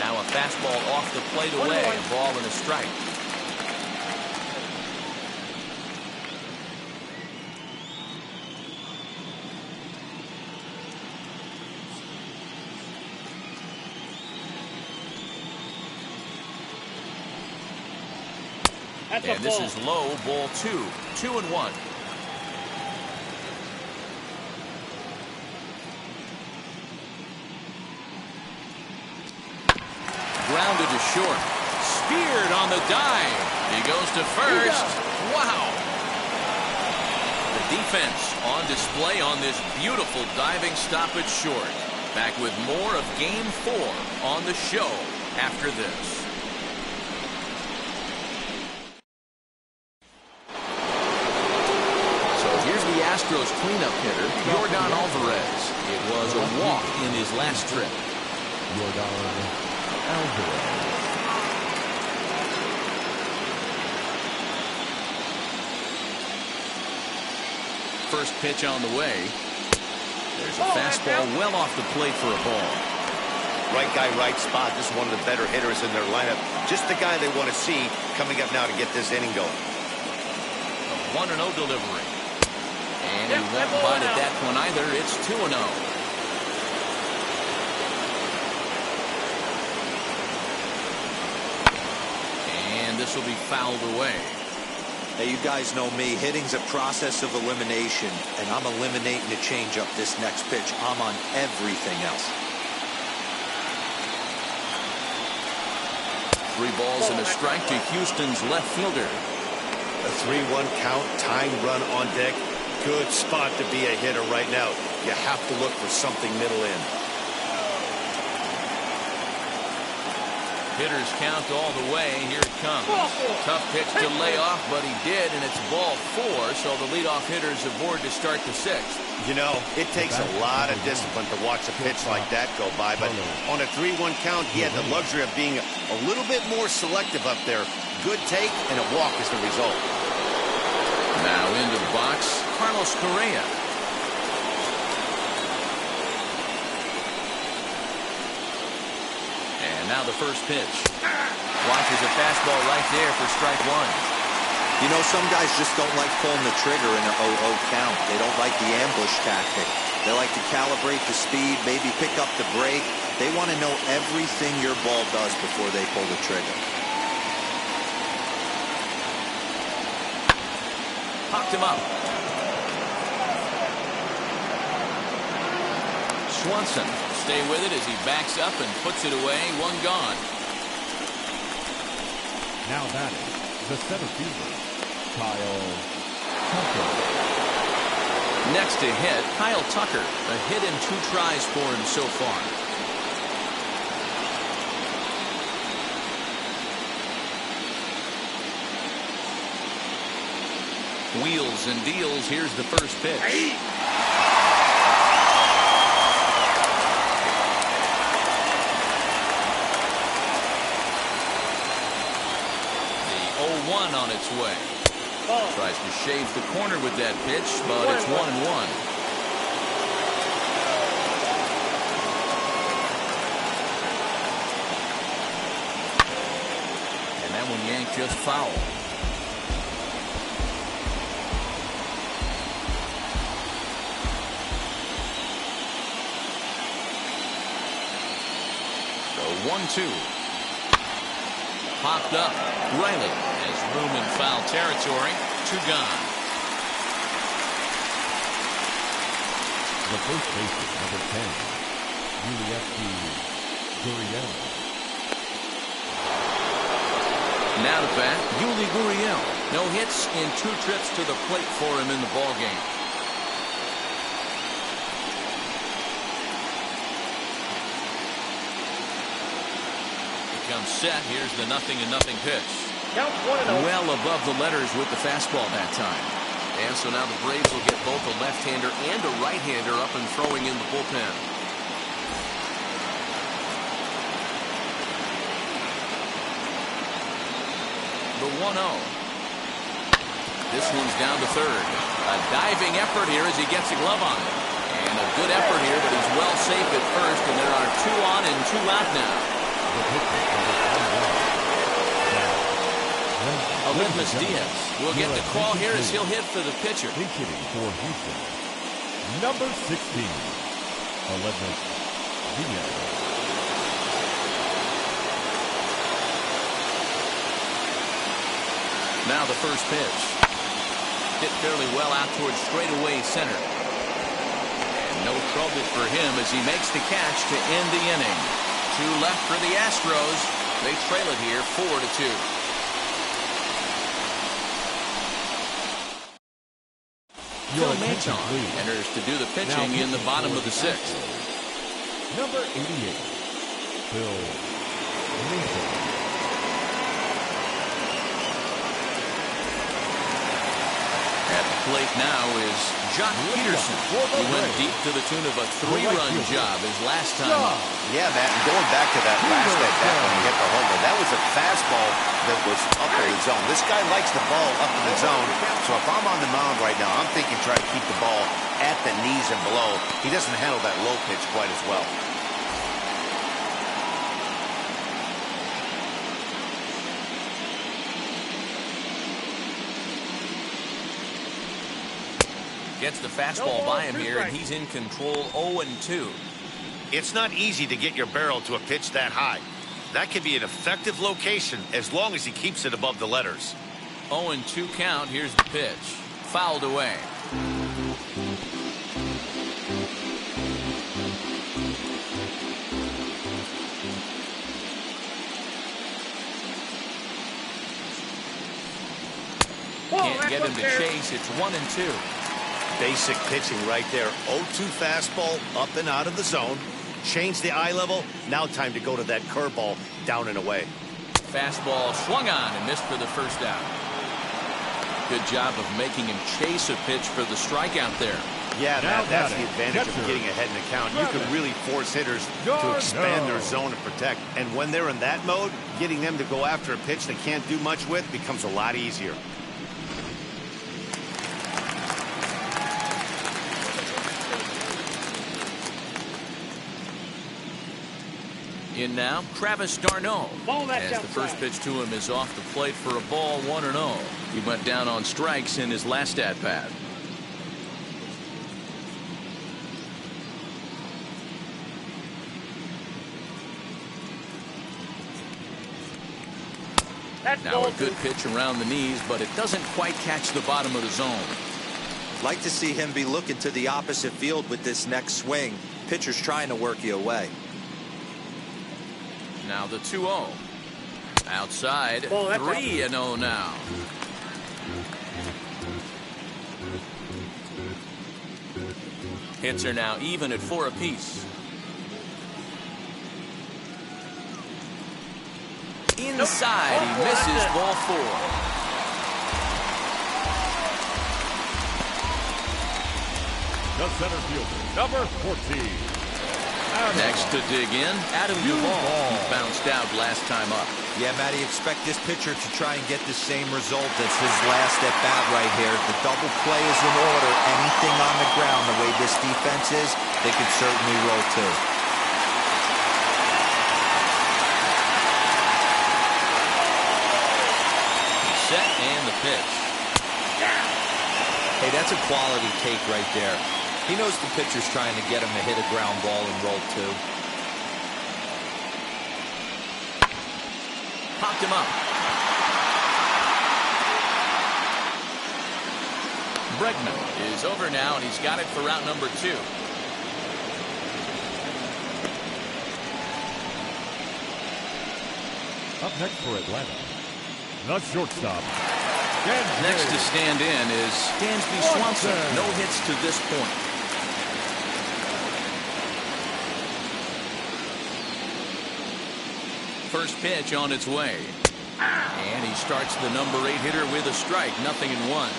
Now a fastball off the plate away. A ball and a strike. And this is low, ball 2. 2-1. Grounded to short. Speared on the dive. He goes to first. Wow. The defense on display on this beautiful diving stop at short. Back with more of Game 4 on the show after this. Astros cleanup hitter, Jorgon Alvarez. It was a walk in his last trip. Jorgon Alvarez. First pitch on the way. There's a fastball well off the plate for a ball. Right guy, right spot. This is one of the better hitters in their lineup. Just the guy they want to see coming up now to get this inning going. A 1-0 delivery. And he won't bite at that one either. It's 2-0. and this will be fouled away. Hey, you guys know me. Hitting's a process of elimination, and I'm eliminating the changeup this next pitch. I'm on everything else. 3 balls and a strike to Houston's left fielder. A 3-1 count, tying run on deck. Good spot to be a hitter right now. You have to look for something middle in. Hitters count all the way. Here it comes. Tough pitch to lay off, but he did, and it's ball 4, so the leadoff hitter's aboard to start the 6th. You know, it takes a lot of discipline to watch a pitch like that go by, but on a 3-1 count, he had the luxury of being a little bit more selective up there. Good take, and a walk is the result. Now into the box, Carlos Correa. And now the first pitch. Watches a fastball right there for strike 1. You know, some guys just don't like pulling the trigger in an 0-0 count. They don't like the ambush tactic. They like to calibrate the speed, maybe pick up the brake. They want to know everything your ball does before they pull the trigger. Popped him up. Swanson stay with it as he backs up and puts it away. 1 gone. Now batting, the center fielder, Kyle Tucker. Next to hit, Kyle Tucker. A hit and 2 tries for him so far. Wheels and deals. Here's the first pitch. The 0-1 on its way. Tries to shave the corner with that pitch, but it's 1-1. And that one yanked just foul. So 1-2. Popped up. Riley has room in foul territory. 2 gone. The first baseman, number 10, Gurriel. Now to bat, Yuli Gurriel. No hits in 2 trips to the plate for him in the ballgame. Becomes set. Here's the 0-0 pitch. Well above the letters with the fastball that time. And so now the Braves will get both a left-hander and a right-hander up and throwing in the bullpen. The 1-0. This one's down to third. A diving effort here as he gets a glove on it. And a good effort here, but he's well safe at first, and there are 2 on and 2 out now. Aledmus Diaz will get the call here as he'll hit for the pitcher. Hitting for Houston, number 16, Aledmus Diaz. Now the first pitch. Hit fairly well out towards straightaway center. And no trouble for him as he makes the catch to end the inning. 2 left for the Astros. They trail it here 4-2. Phil Maton enters to do the pitching in the bottom of the 6th. Number 88, Phil Maton. At the plate now is Jock Peterson, who went deep to the tune of a 3-run job his last time up. Yeah, Matt, and going back to that last at-bat when he hit the homer, that was a fastball that was up in the zone. This guy likes the ball up in the zone, so if I'm on the mound right now, I'm thinking try to keep the ball at the knees and below. He doesn't handle that low pitch quite as well. Gets the fastball by him here, and he's in control 0-2. It's not easy to get your barrel to a pitch that high. That could be an effective location as long as he keeps it above the letters. 0-2 count. Here's the pitch. Fouled away. Can't get him to chase. It's 1-2. Basic pitching right there. 0-2 fastball up and out of the zone. Change the eye level. Now time to go to that curveball down and away. Fastball swung on and missed for the first out. Good job of making him chase a pitch for the strikeout there. Yeah, that's the advantage of getting ahead in the count. You can really force hitters to expand their zone and protect. And when they're in that mode, getting them to go after a pitch they can't do much with becomes a lot easier. In now, Travis d'Arnaud. As the first pitch to him is off the plate for a ball, 1-0. He went down on strikes in his last at-bat. Now a good pitch around the knees, but it doesn't quite catch the bottom of the zone. Like to see him be looking to the opposite field with this next swing. Pitcher's trying to work you away. Now the 2-0. Outside, 3-0 now. Hits are now even at 4 apiece. Inside, he misses, ball 4. The center fielder, number 14. Next to dig in, Adam Duvall. He bounced out last time up. Yeah, Matty, expect this pitcher to try and get the same result as his last at bat right here. The double play is in order. Anything on the ground, the way this defense is, they could certainly roll too. Set and the pitch. Hey, that's a quality take right there. He knows the pitcher's trying to get him to hit a ground ball and roll too. Popped him up. Bregman is over now, and he's got it for route number 2. Up next for Atlanta, the shortstop. Next to stand in is Dansby Swanson. No hits to this point. First pitch on its way. And he starts the number 8 hitter with a strike. 0-1.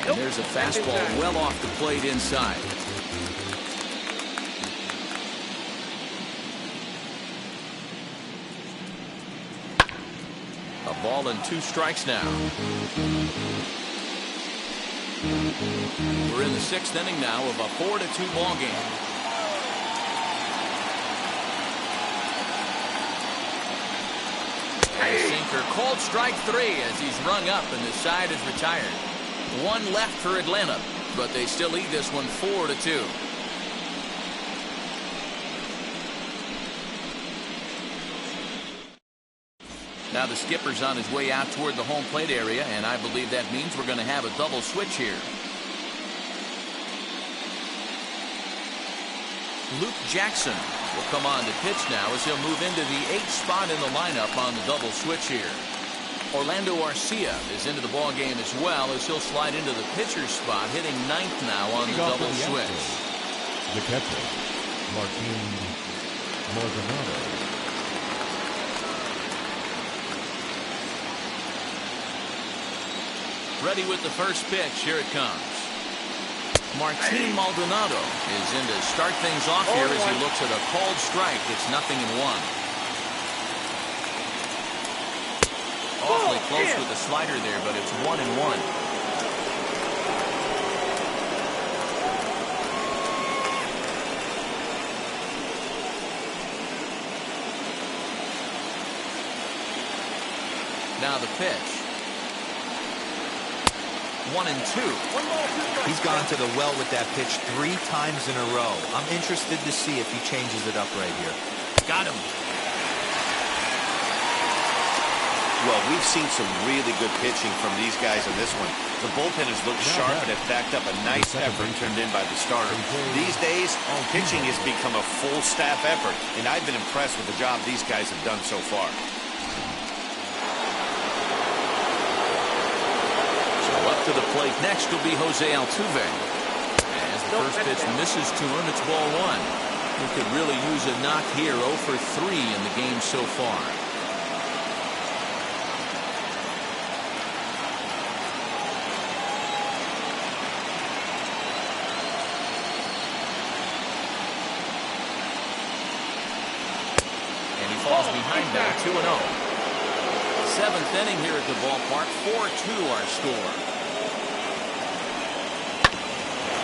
And there's a fastball well off the plate inside. A ball and 2 strikes now. We're in the 6th inning now of a 4-2 ball game. And a sinker called strike 3 as he's rung up and the side is retired. 1 left for Atlanta, but they still lead this one 4-2. Now the skipper's on his way out toward the home plate area, and I believe that means we're going to have a double switch here. Luke Jackson will come on to pitch now as he'll move into the 8th spot in the lineup on the double switch here. Orlando Arcia is into the ball game as well as he'll slide into the pitcher's spot, hitting 9th now on the double switch. The catcher, Maldonado. Ready with the first pitch. Here it comes. Martin Maldonado is in to start things off here as he looks at a called strike. It's 0-1. Awfully close with the slider there, but it's 1-1. Now the pitch. 1-2. He's gone to the well with that pitch 3 times in a row. I'm interested to see if he changes it up right here. Got him. Well, we've seen some really good pitching from these guys in this one. The bullpen has looked sharp and has backed up a nice effort turned in by the starter. These days, pitching has become a full staff effort, and I've been impressed with the job these guys have done so far. So up to the plate next will be Jose Altuve. As the first pitch misses to him, it's ball 1. He could really use a knock here. 0 for 3 in the game so far. Falls behind now, 2-0. 7th inning here at the ballpark. 4-2 our score.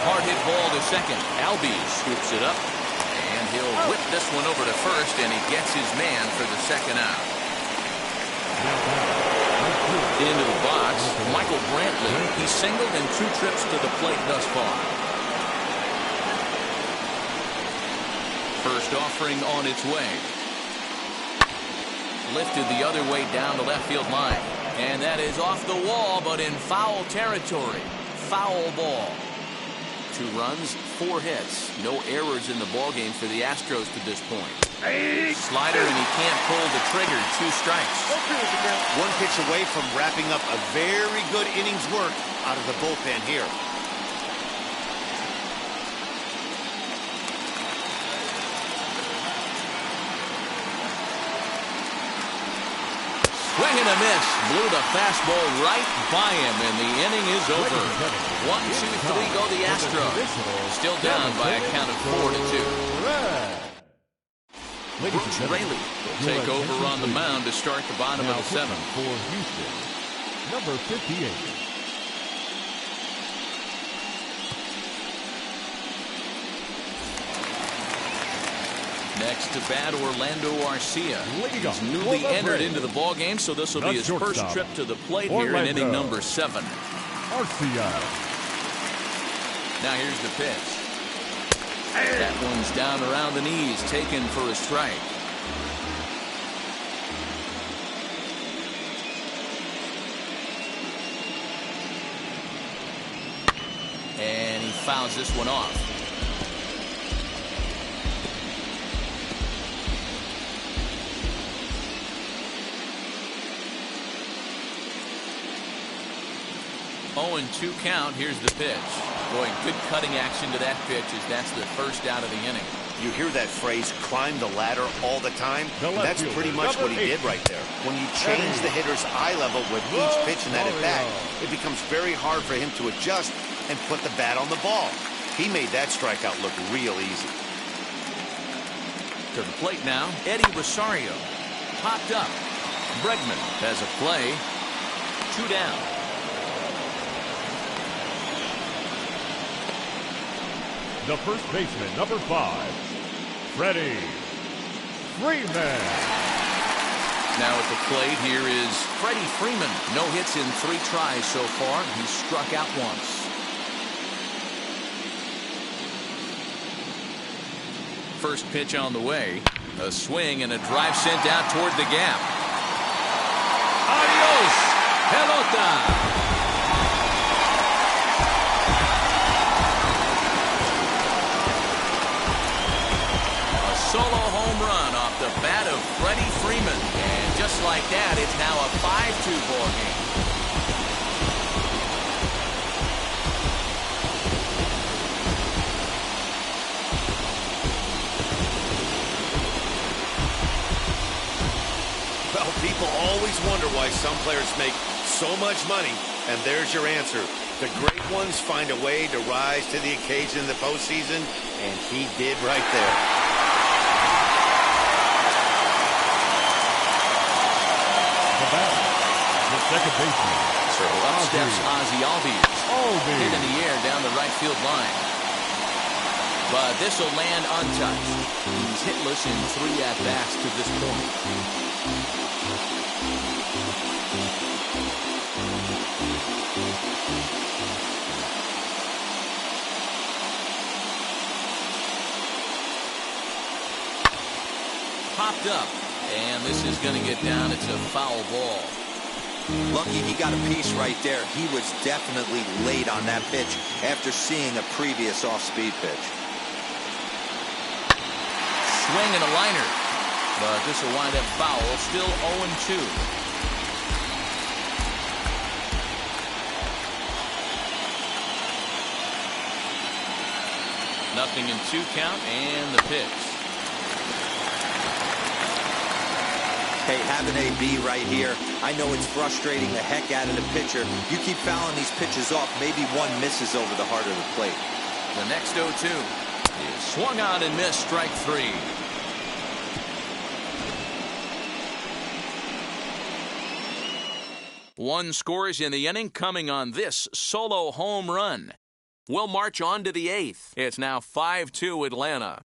Hard hit ball to second. Albies scoops it up, and he'll whip this one over to first, and he gets his man for the second out. Into the box, Michael Brantley. He's singled in 2 trips to the plate thus far. First offering on its way. Lifted the other way down the left field line. And that is off the wall, but in foul territory. Foul ball. 2 runs, 4 hits. No errors in the ballgame for the Astros to this point. Slider, and he can't pull the trigger. 2 strikes. 1 pitch away from wrapping up a very good innings work out of the bullpen here. Swing and a miss. Blew the fastball right by him, and the inning is over. 1-2-3 go the Astros. Still down by a count of 4-2. Bruce Raley will take over on the mound to start the bottom of the 7th. For Houston, number 58. Next to bat, Orlando Arcia. He's newly entered into the ballgame, so this will be his first trip to the plate here in inning number 7. Arcia. Now here's the pitch. That one's down around the knees, taken for a strike. And he fouls this one off. Oh, and 2 count. Here's the pitch. Boy, good cutting action to that pitch as that's the first out of the inning. You hear that phrase, climb the ladder, all the time? That's pretty much what he did right there. When you change the hitter's eye level with each pitch in that at-bat, it becomes very hard for him to adjust and put the bat on the ball. He made that strikeout look real easy. To the plate now, Eddie Rosario. Popped up. Bregman has a play. 2 down. The first baseman, number 5, Freddie Freeman. Now at the plate here is Freddie Freeman. No hits in 3 tries so far. He's struck out once. First pitch on the way. A swing and a drive sent out toward the gap. Adios, pelota. Solo home run off the bat of Freddie Freeman. And just like that, it's now a 5-2 ball game. Well, people always wonder why some players make so much money, and there's your answer. The great ones find a way to rise to the occasion in the postseason, and he did right there. The second baseman. So up steps Ozzie Albies. Hit in the air down the right field line. But this will land untouched. He's hitless in 3 at-bats to this point. picked up. And this is going to get down. It's a foul ball. Lucky he got a piece right there. He was definitely late on that pitch after seeing a previous off-speed pitch. Swing and a liner. But this will wind up foul. Still 0-2. Nothing in 2 count and the pitch. Hey, having AB right here, I know it's frustrating the heck out of the pitcher. You keep fouling these pitches off, maybe one misses over the heart of the plate. The next 0-2 is swung on and missed, strike 3. One scores in the inning coming on this solo home run. We'll march on to the 8th. It's now 5-2 Atlanta.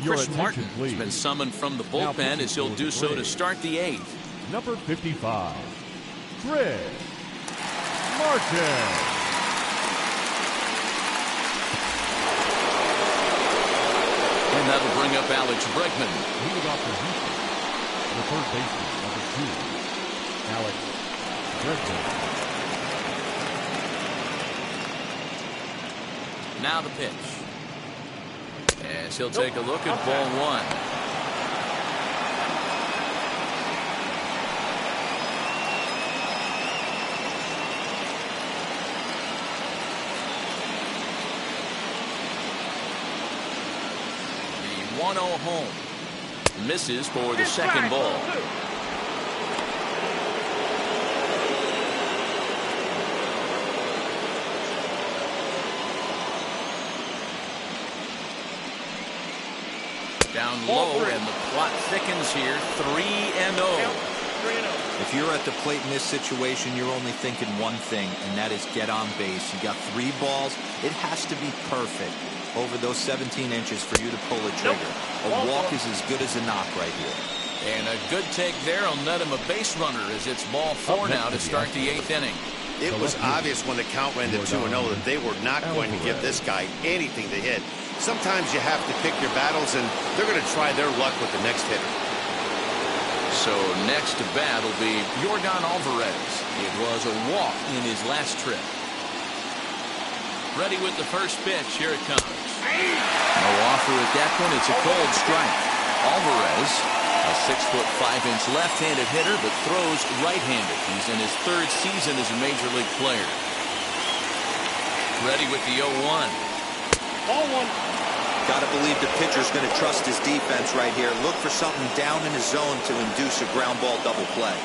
Chris Martin has been summoned from the bullpen as he'll do so to start the 8th. Number 55, Chris Martin. And that'll bring up Alex Bregman. Leading off for Houston, the third baseman, number 2, Alex Bregman. Now the pitch. As he'll take a look at ball 1. The 1-0 home. Misses for the second ball. Down low, and the plot thickens here. 3-0. If you're at the plate in this situation, you're only thinking one thing, and that is get on base. You got 3 balls. It has to be perfect over those 17 inches for you to pull a trigger. A walk is as good as a knock right here. And a good take there will net him a base runner as it's ball 4 now to start the 8th inning. It was obvious when the count ran to 2-0 that they were not going to give this guy anything to hit. Sometimes you have to pick your battles, and they're going to try their luck with the next hitter. So next to bat will be Jorgon Alvarez. It was a walk in his last trip. Ready with the first pitch. Here it comes. No offer at that point. It's a cold strike. Alvarez, a 6'5" left-handed hitter, but throws right-handed. He's in his 3rd season as a major league player. Ready with the 0-1. Ball 1. Got to believe the pitcher's going to trust his defense right here. Look for something down in his zone to induce a ground ball double play.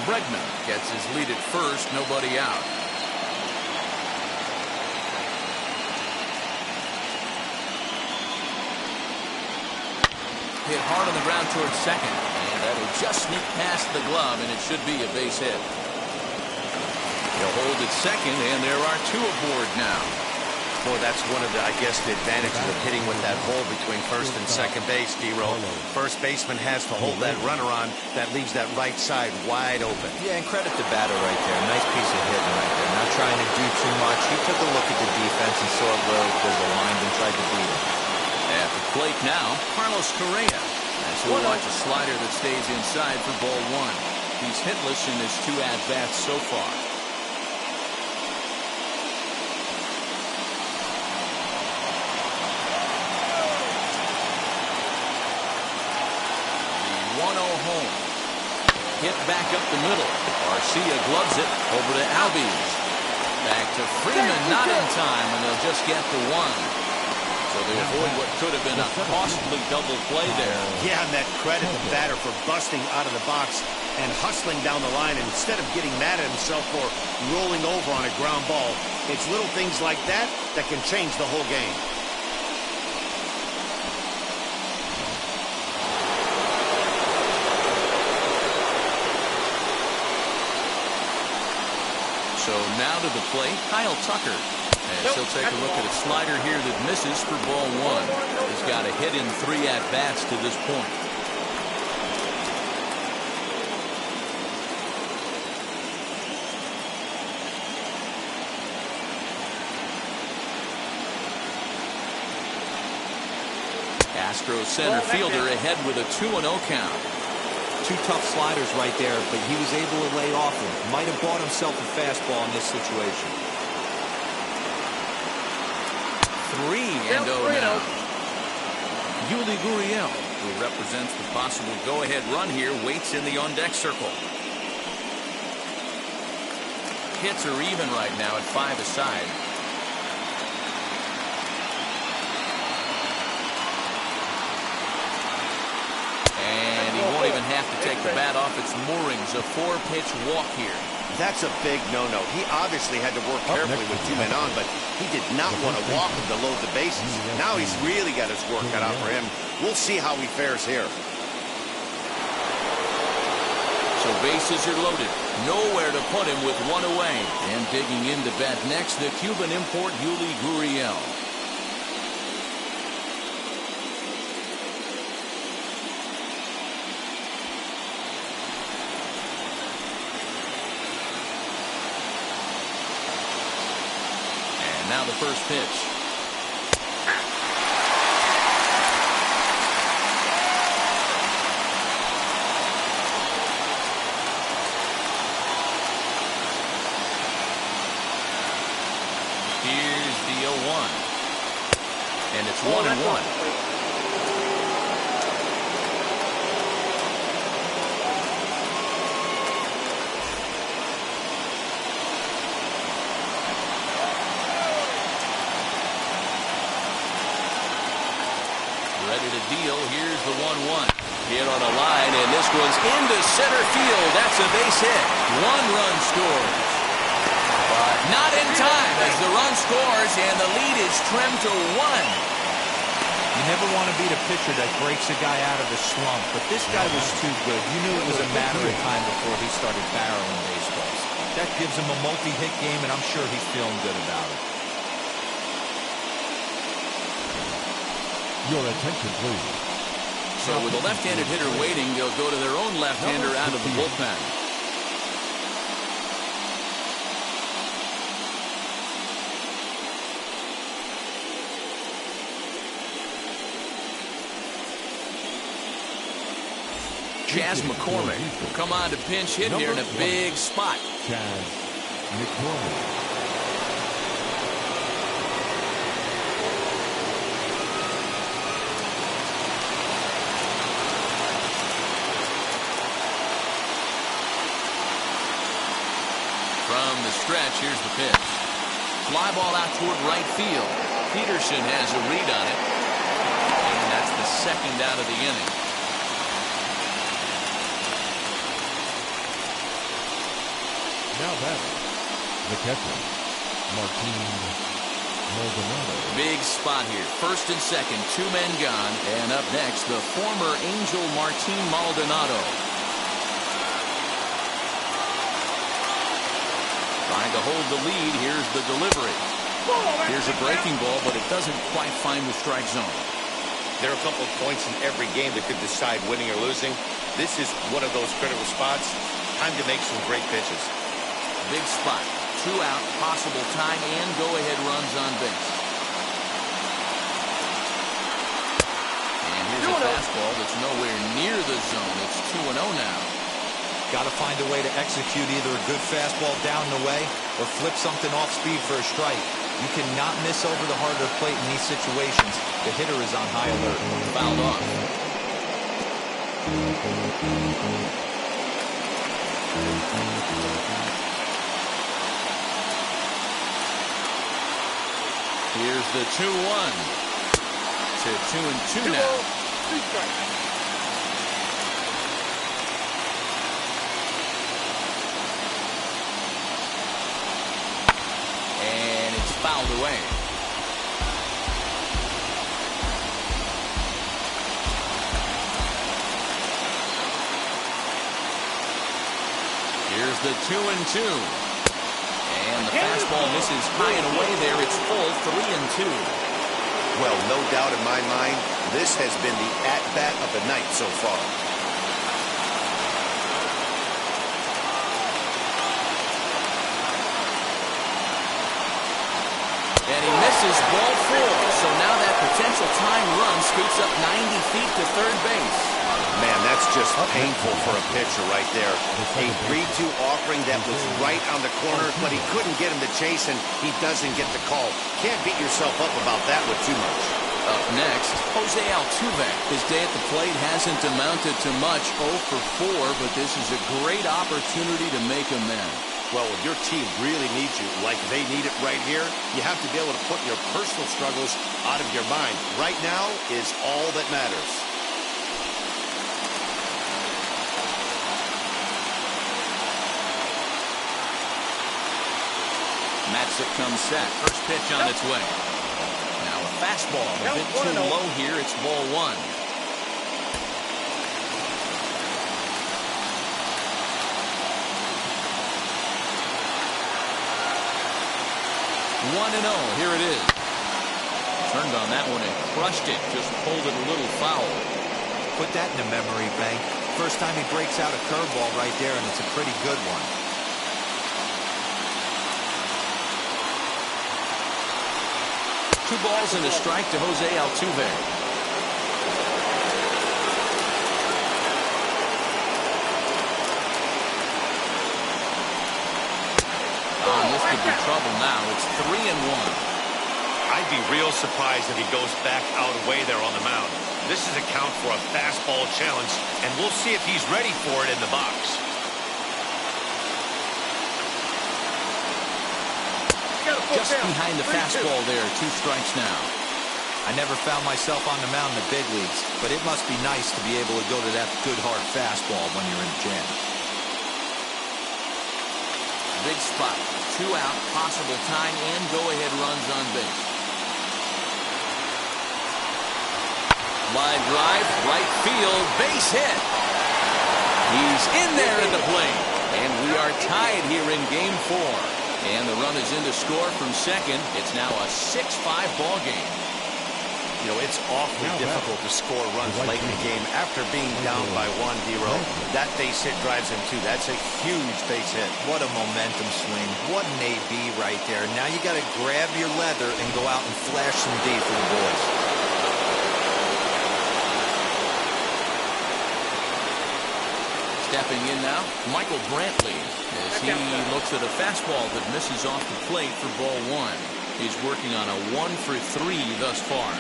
Bregman gets his lead at first, nobody out. Hit hard on the ground towards second, and that'll just sneak past the glove, and it should be a base hit. He'll hold at second, and there are 2 aboard now. Boy, that's one of the, I guess, the advantages of hitting with that hole between first and second base, D-Roll. First baseman has to hold that runner on. That leaves that right side wide open. Yeah, and credit the batter right there. Nice piece of hitting right there. Not trying to do too much. He took a look at the defense and saw where it was aligned and tried to beat it. At the plate now, Carlos Correa. As he'll watch a slider that stays inside for ball 1. He's hitless in his 2 at-bats so far. Home. Hit back up the middle. Garcia gloves it over to Albies. Back to Freeman, not in time, and they'll just get the 1. So they avoid what could have been a costly double play there. Yeah, and that credit the batter for busting out of the box and hustling down the line instead of getting mad at himself for rolling over on a ground ball. It's little things like that that can change the whole game. So now to the plate, Kyle Tucker. And she'll take a look at a slider here that misses for ball one. He's got a hit in 3 at-bats to this point. Astros center fielder ahead with a 2-0 count. 2 tough sliders right there, but he was able to lay off him. Might have bought himself a fastball in this situation. 3-0 now. Yuli Gurriel, who represents the possible go-ahead run here, waits in the on-deck circle. Hits are even right now at 5 aside. And he won't even have to take the bat off its moorings. A 4-pitch walk here. That's a big no-no. He obviously had to work carefully with 2 men on, but he did not want to walk him to load the bases. Now he's really got his work cut out for him. We'll see how he fares here. So bases are loaded. Nowhere to put him with 1 away. And digging in to bat next, the Cuban import Yuli Gurriel. Now the first pitch. Here's the 0-1. And it's 1-1. Ready to deal. Here's the 1-1. Hit on a line, and this one's into center field. That's a base hit. 1 run scores. But not in time as the run scores, and the lead is trimmed to 1. You never want to beat a pitcher that breaks a guy out of a slump, but this guy was too good. You knew it was a matter of time before he started barreling baseballs. That gives him a multi-hit game, and I'm sure he's feeling good about it. Your attention, please. So with a left-handed hitter waiting, they'll go to their own left-hander out of the bullpen. Chas McCormick will come on to pinch hit here in a big spot. Chas McCormick. From the stretch, here's the pitch. Fly ball out toward right field. Peterson has a read on it. And that's the second out of the inning. Now batting, the catcher, Maldonado. Big spot here. First and second, 2 men gone. And up next, the former Angel Maldonado. Trying to hold the lead. Here's the delivery. Here's a breaking ball, but it doesn't quite find the strike zone. There are a couple of points in every game that could decide winning or losing. This is one of those critical spots. Time to make some great pitches. Big spot. 2 out, possible time and go-ahead runs on base. And here's a fastball that's nowhere near the zone. It's 2-0 now. Got to find a way to execute either a good fastball down the way or flip something off speed for a strike. You cannot miss over the heart of the plate in these situations. The hitter is on high alert. Fouled off. Here's the 2-1 to 2-2 now. And it's fouled away. Here's the 2-2. And the fastball misses high and away there. It's full 3-2. Well, no doubt in my mind, this has been the at-bat of the night so far. And he misses ball 4. So now that potential tying run scoots up 90 feet to third base. Man, that's just painful for a pitcher right there. A 3-2 offering that was right on the corner, but he couldn't get him to chase, and he doesn't get the call. Can't beat yourself up about that with too much. Up next, Jose Altuve. His day at the plate hasn't amounted to much, 0 for 4, but this is a great opportunity to make amends. Well, if your team really needs you like they need it right here, you have to be able to put your personal struggles out of your mind. Right now is all that matters. Matzik comes set. First pitch on its way. Now a fastball. A bit too low here. It's ball 1. 1-0. Here it is. Turned on that one and crushed it. Just pulled it a little foul. Put that in the memory bank. First time he breaks out a curveball right there, and it's a pretty good one. Two balls and a strike to Jose Altuve. This could be trouble now. It's 3-1. I'd be real surprised if he goes back out away there on the mound. This is a count for a fastball challenge, and we'll see if he's ready for it in the box. Just behind the fastball there. 2 strikes now. I never found myself on the mound in the big leagues, but it must be nice to be able to go to that good hard fastball when you're in the jam. Big spot. 2 out, possible tying and go-ahead runs on base. Line drive, right field, base hit. He's in there at the plate. And we are tied here in game 4. And the run is in to score from second. It's now a 6-5 ball game. You know, it's awfully difficult to score runs late in the game after being down by 1, D-Row. That base hit drives him, too. That's a huge base hit. What a momentum swing. What an AB right there. Now you got to grab your leather and go out and flash some D for the boys. Stepping in now, Michael Brantley, as he looks at a fastball that misses off the plate for ball 1. He's working on a 1 for 3 thus far.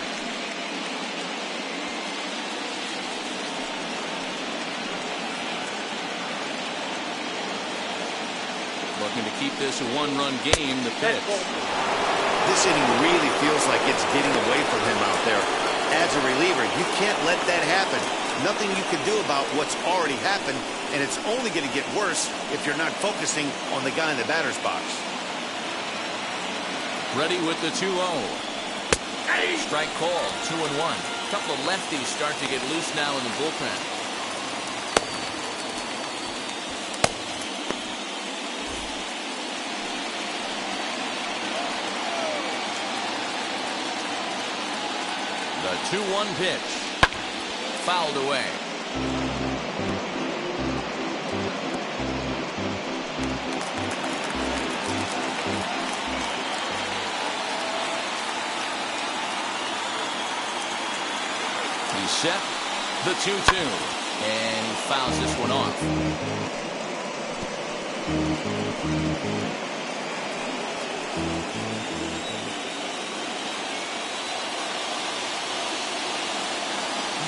Looking to keep this a 1-run game. The pitch. This inning really feels like it's getting away from him out there. As a reliever, you can't let that happen. Nothing you can do about what's already happened, and it's only going to get worse if you're not focusing on the guy in the batter's box. Ready with the 2-0. Strike called, 2-1. A couple of lefties start to get loose now in the bullpen. The 2-1 pitch. Fouled away. He's set. The 2-2. And he fouls this one off.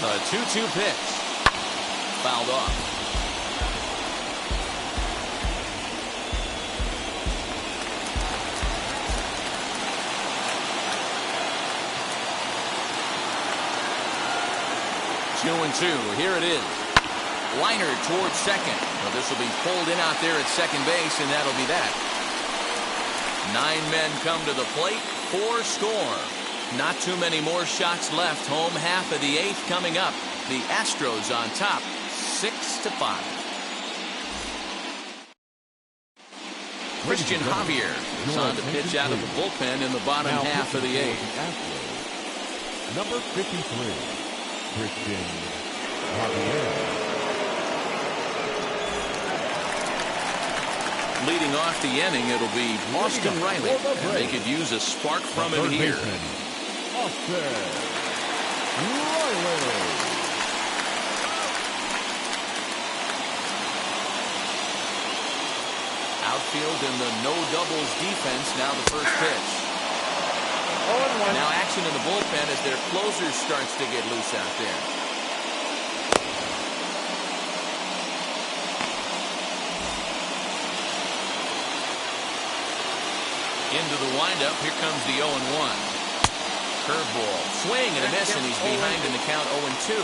The 2-2 pitch. Fouled off. Two and 2. Here it is. Liner towards second. Well, this will be pulled in out there at second base, and that'll be that. 9 men come to the plate. 4 score. Not too many more shots left. Home half of the 8th coming up. The Astros on top, 6-5. Christian Javier is on to pitch out of the bullpen in the bottom half of the eighth. Number 53, Christian Javier. Leading off the inning, it'll be Austin Riley, and they could use a spark from him here. Austin Riley. Outfield in the no doubles defense. Now the first pitch. Now action in the bullpen as their closer starts to get loose out there. Into the windup. Here comes the 0-1. Curveball. Swing and a miss, and he's behind in the count 0-2.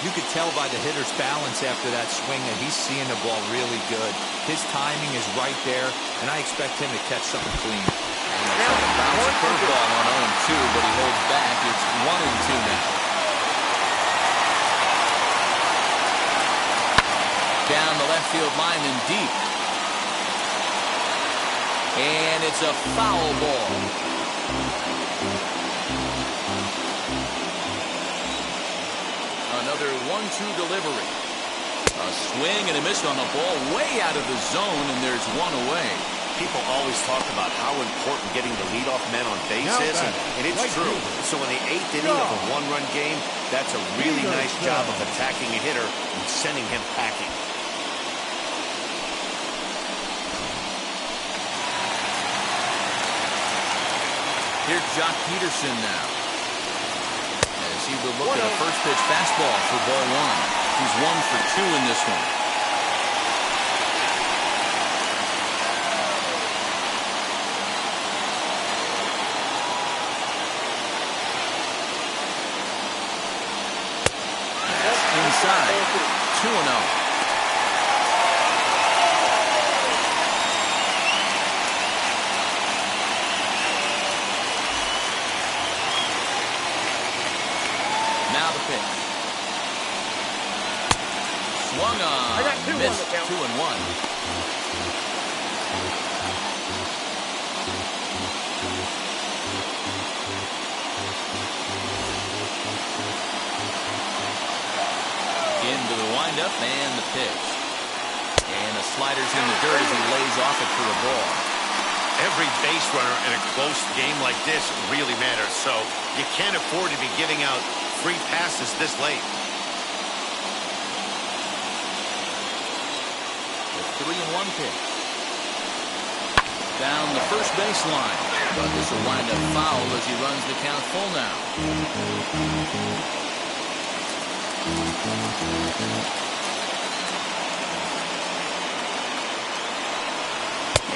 You could tell by the hitter's balance after that swing that he's seeing the ball really good. His timing is right there, and I expect him to catch something clean. Bounce a curveball on 0-2, but he holds back. It's 1-2 now. Down the left field line and deep. And it's a foul ball. Another 1-2 delivery. A swing and a miss on the ball way out of the zone, and there's one away. People always talk about how important getting the leadoff man on base is, and it's true. So in the 8th inning of a one-run game, that's a really nice job of attacking a hitter and sending him packing. Here's Jock Peterson now. As he will look at a first pitch fastball for ball one. He's 1 for 2 in this one. That's inside. 2-0. Now the pitch. Swung on. Missed. 2-1. Into the windup and the pitch. And the slider's in the dirt as he lays off it for a ball. Every base runner in a close game like this really matters, so you can't afford to be giving out free passes this late. The 3-1 pitch. Down the first baseline. But this will wind up foul as he runs the count full now.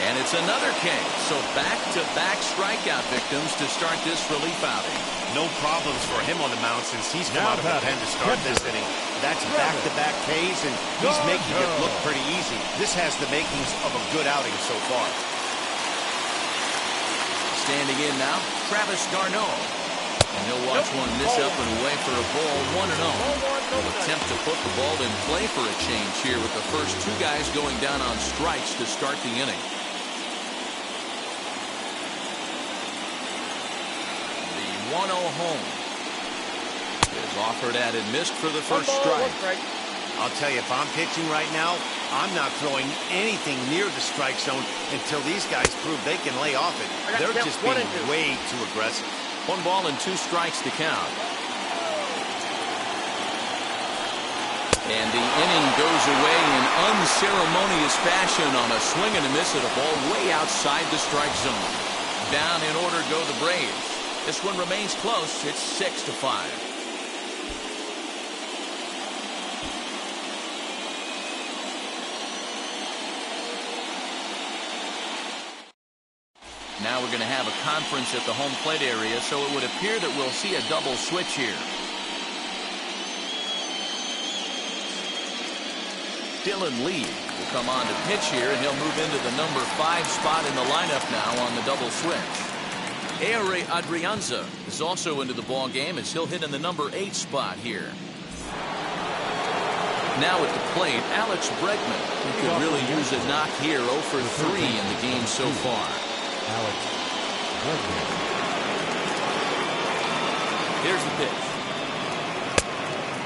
And it's another K. So back-to-back strikeout victims to start this relief outing. No problems for him on the mound since he's come out of the pen to start this inning. That's back-to-back Ks, and he's making it look pretty easy. This has the makings of a good outing so far. Standing in now, Travis d'Arnaud. And he'll watch one miss up and away for a ball, 1-0. He'll attempt to put the ball in play for a change here with the first two guys going down on strikes to start the inning. The 1-0 home is offered at and missed for the first strike. I'll tell you, if I'm pitching right now, I'm not throwing anything near the strike zone until these guys prove they can lay off it. They're just being way too aggressive. 1 ball and 2 strikes to count. And the inning goes away in unceremonious fashion on a swing and a miss at a ball way outside the strike zone. Down in order go the Braves. This one remains close. It's 6-5. Now we're going to have a conference at the home plate area, so it would appear that we'll see a double switch here. Dylan Lee will come on to pitch here, and he'll move into the number 5 spot in the lineup now on the double switch. Ehire Adrianza is also into the ball game as he'll hit in the number 8 spot here. Now at the plate, Alex Bregman. He could really use a knock here. 0 for 3 in the game so far. Alex Bregman. Here's the pitch.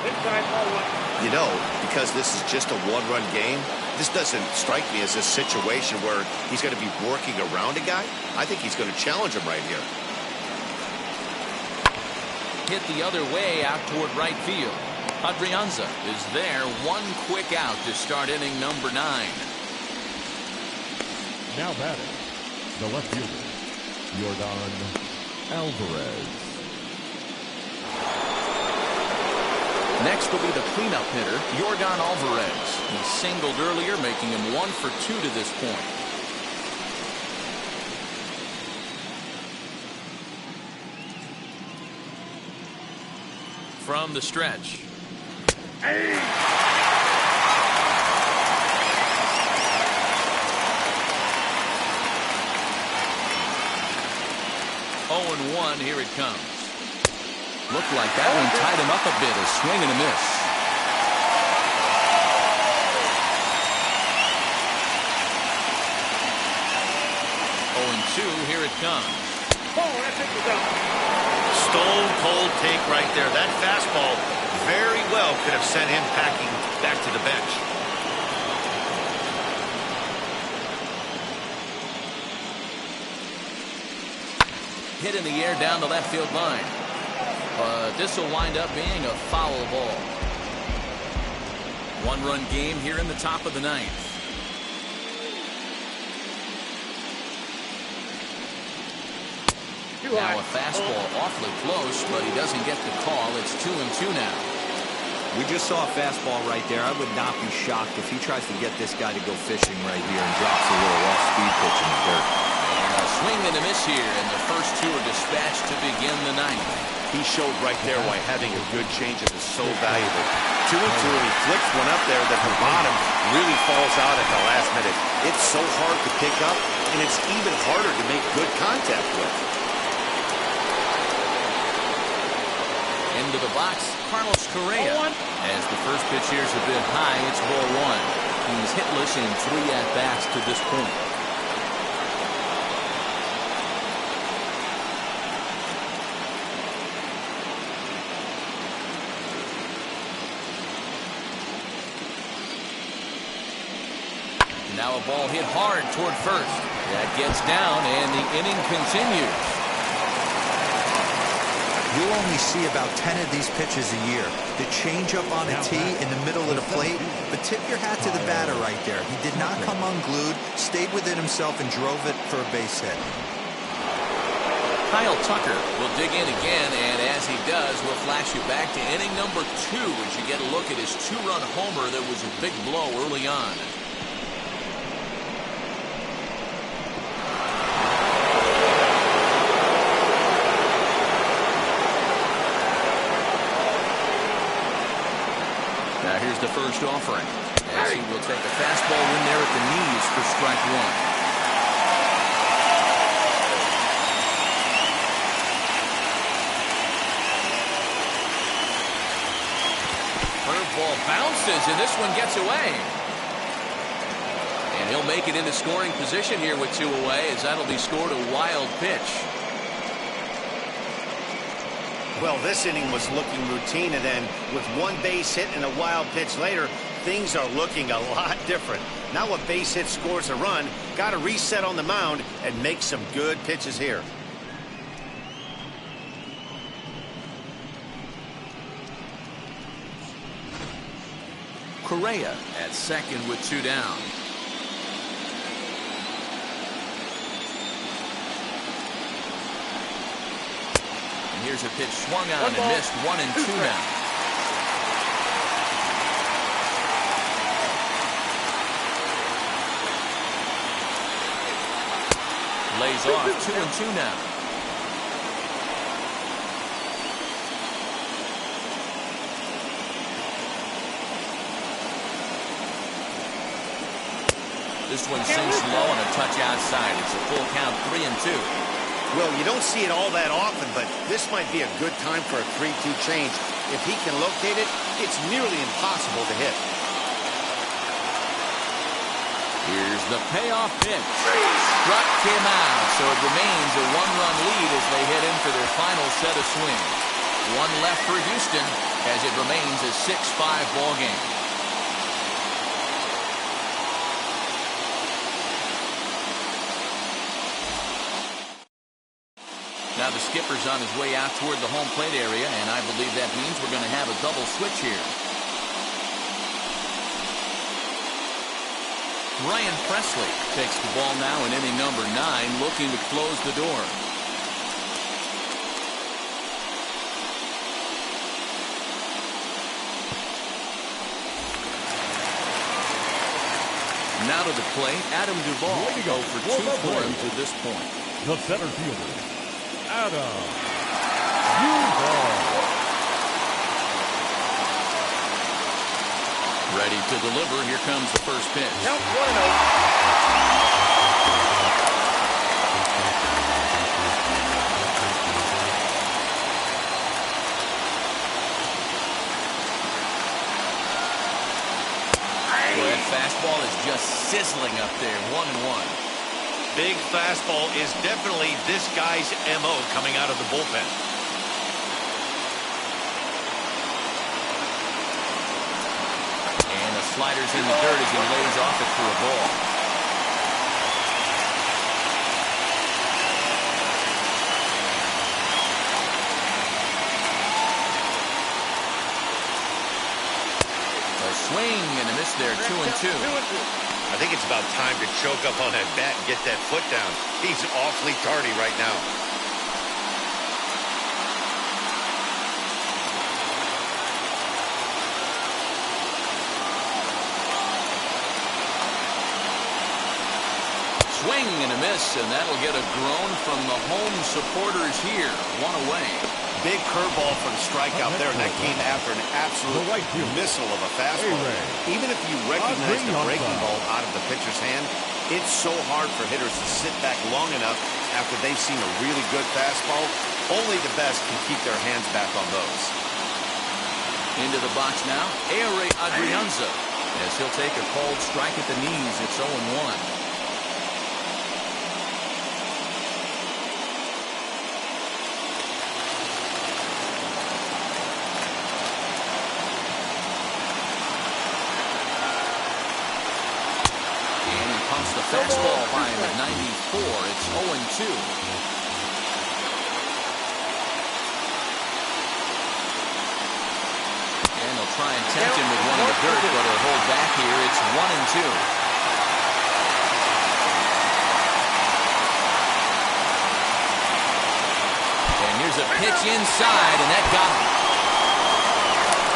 Inside, ball one. You know, because this is just a one-run game, this doesn't strike me as a situation where he's going to be working around a guy. I think he's going to challenge him right here. Hit the other way out toward right field. Adrianza is there. One quick out to start inning number 9. Now batting, the left fielder, Jorgon Alvarez. Next will be the cleanup hitter, Jorgon Alvarez. He singled earlier, making him 1 for 2 to this point. From the stretch. Hey. 0-1, here it comes. Looked like that one tied him up a bit. A swing and a miss. 0-2, here it comes. Oh, that pitch was out. Stone cold take right there. That fastball very well could have sent him packing back to the bench. Hit in the air down the left field line. But this will wind up being a foul ball. 1-run game here in the top of the 9th. Now a fastball awfully close, but he doesn't get the call. It's 2-2 now. We just saw a fastball right there. I would not be shocked if he tries to get this guy to go fishing right here and drops a little off-speed pitch in the dirt. And a swing and a miss here, and the first 2 are dispatched to begin the 9th. He showed right there why having a good changeup is so valuable. 2-2, and he flicks one up there that the bottom really falls out at the last minute. It's so hard to pick up, and it's even harder to make good contact with. Into the box, Carlos Correa. As the first pitch here's a bit high, it's ball 1. He's hitless in 3 at-bats to this point. Now a ball hit hard toward first. That gets down, and the inning continues. You'll only see about 10 of these pitches a year. The changeup on a tee in the middle of the plate, but tip your hat to the batter right there. He did not come unglued, stayed within himself, and drove it for a base hit. Kyle Tucker will dig in again, and as he does, we'll flash you back to inning number 2 as you get a look at his 2-run homer that was a big blow early on. Now here's the first offering, as he will take a fastball in there at the knees for strike 1. Curveball bounces, and this one gets away. And he'll make it into scoring position here with 2 away, as that'll be scored a wild pitch. Well, this inning was looking routine, and then with 1 base hit and a wild pitch later, things are looking a lot different. Now a base hit scores a run, got to reset on the mound and make some good pitches here. Correa at second with 2 down. And here's a pitch swung on and missed. 1-2 now. Lays off. 2-2 now. This one sinks low on a touch outside. It's a full count, 3-2. Well, you don't see it all that often, but this might be a good time for a 3-2 change. If he can locate it, it's nearly impossible to hit. Here's the payoff pitch. Struck him out, so it remains a one-run lead as they head in for their final set of swings. One left for Houston as it remains a 6-5 ball game. Now the skipper's on his way out toward the home plate area, and I believe that means we're going to have a double switch here. Ryan Presley takes the ball now in inning number 9, looking to close the door. Now to the plate, Adam Duvall. 0 for 2 for him to this point. The center fielder, Adam Duvall. Ready to deliver. Here comes the first pitch. Count 1-0. That fastball is just sizzling up there. 1-1. Big fastball is definitely this guy's MO coming out of the bullpen. And the slider's in the dirt as he lays off it for a ball. A swing and a miss there, 2-2. I think it's about time to choke up on that bat and get that foot down. He's awfully tardy right now. Swing and a miss, and that'll get a groan from the home supporters here. 1 away. Big curveball for the strikeout there, and that came after an absolute missile of a fastball. Even if you recognize the breaking ball out of the pitcher's hand, it's so hard for hitters to sit back long enough after they've seen a really good fastball. Only the best can keep their hands back on those. Into the box now, Aire Adrianza, as he'll take a cold strike at the knees. It's 0-1. The fastball by him at 94. It's 0-2. And they'll try and tempt him with one in the dirt, but he'll hold back here. It's 1-2. And here's a pitch inside, and that got him.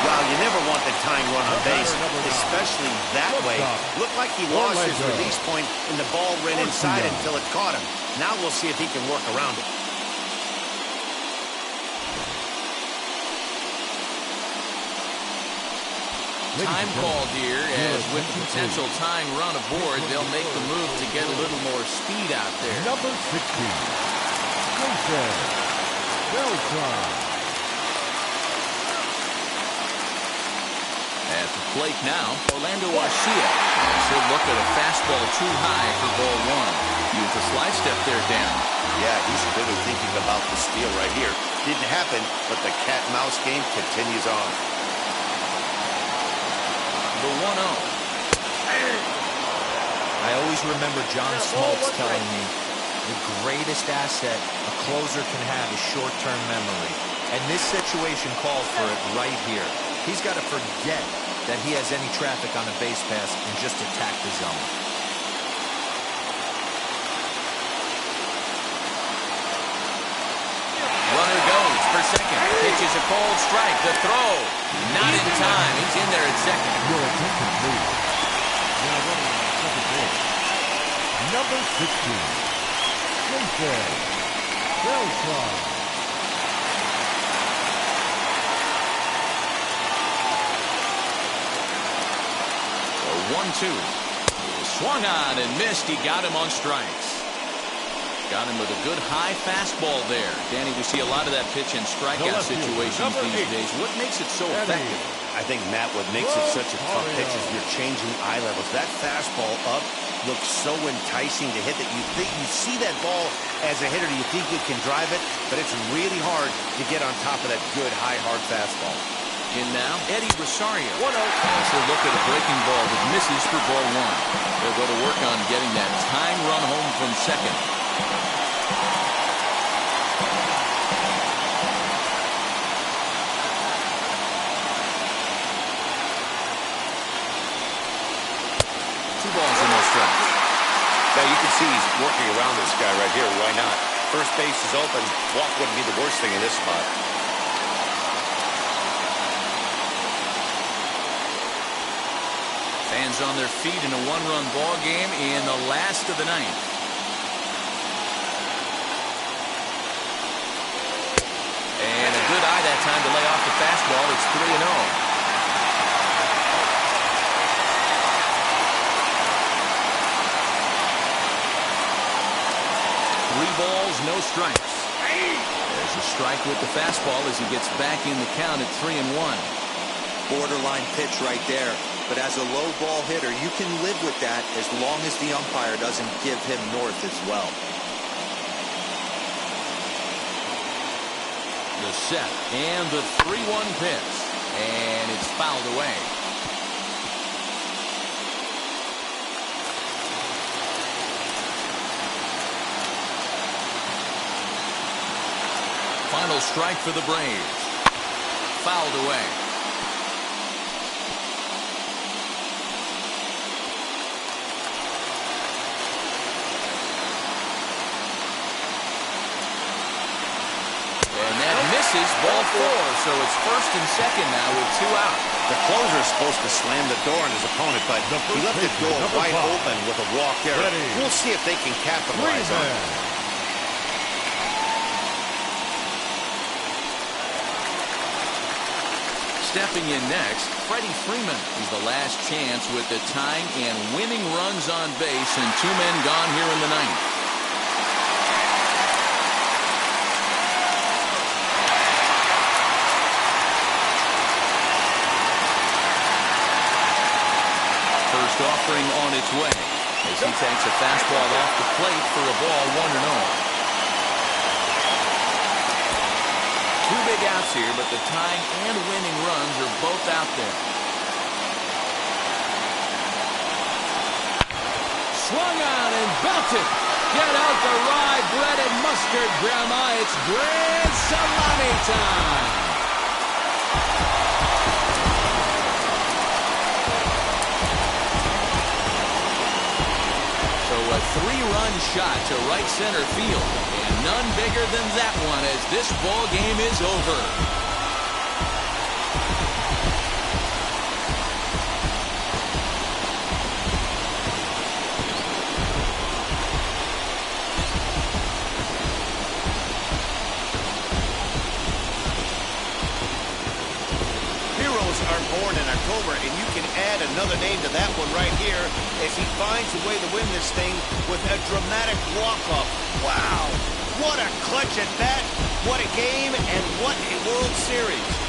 Well, you never want the tying run on base, especially that way. Looked like he lost his release point, and the ball ran inside until it caught him. Now we'll see if he can work around it. Time called here, as with the potential tying run aboard, they'll make the move to get a little more speed out there. Number 16, Jose Beltran. At the plate now, Orlando Arcia. He'll look at a fastball too high for ball 1. Use a slide step there, Dan. Yeah, he's clearly thinking about the steal right here. Didn't happen, but the cat-mouse game continues on. The 1-0. I always remember John Smoltz telling me the greatest asset a closer can have is short-term memory. And this situation calls for it right here. He's got to forget that he has any traffic on the base pass and just attack the zone. Runner goes for second. Pitch is a cold strike. The throw. Not in time. He's in there at second. Your attention, please. Now running on second base. Number 16, Jose Beltran. 1-2. Swung on and missed. He got him on strikes. Got him with a good high fastball there. Danny, we see a lot of that pitch in strikeout situations these days. What makes it so effective? I think, Matt, what makes it such a tough pitch is you're changing eye levels. That fastball up looks so enticing to hit that you see that ball as a hitter, you think you can drive it, but it's really hard to get on top of that good, high, hard fastball. In now, Eddie Rosario. 1-0. As they look at a breaking ball that misses for ball one. They'll go to work on getting that tying run home from second. Two balls and no strikes. Now you can see he's working around this guy right here. Why not? First base is open. Walk wouldn't be the worst thing in this spot. Fans on their feet in a one-run ball game in the last of the ninth. And a good eye that time to lay off the fastball. It's 3-0. 3 balls, no strikes. There's a strike with the fastball as he gets back in the count at 3-1. Borderline pitch right there. But as a low ball hitter, you can live with that as long as the umpire doesn't give him north as well. The set and the 3-1 pitch. And it's fouled away. Final strike for the Braves. Fouled away. And that misses, ball 4. So it's first and second now with 2 out. The closer is supposed to slam the door on his opponent, but he left the door wide open with a walk there. We'll see if they can capitalize on it. Stepping in next, Freddie Freeman. He's the last chance with the tying and winning runs on base and 2 men gone here in the ninth. First offering on its way as he takes a fastball off the plate for a ball 1-0. 2 big outs here, but the tying and winning runs are both out there. Swung on and belted. Get out the rye bread and mustard, Grandma. It's grand salami time. So a 3-run shot to right center field. And none bigger than that one as this ball game is over. Heroes are born in October, and you can add another name to that one right here as he finds a way to win this thing with a dramatic walk-off. Wow, what a clutch at bat, what a game, and what a World Series.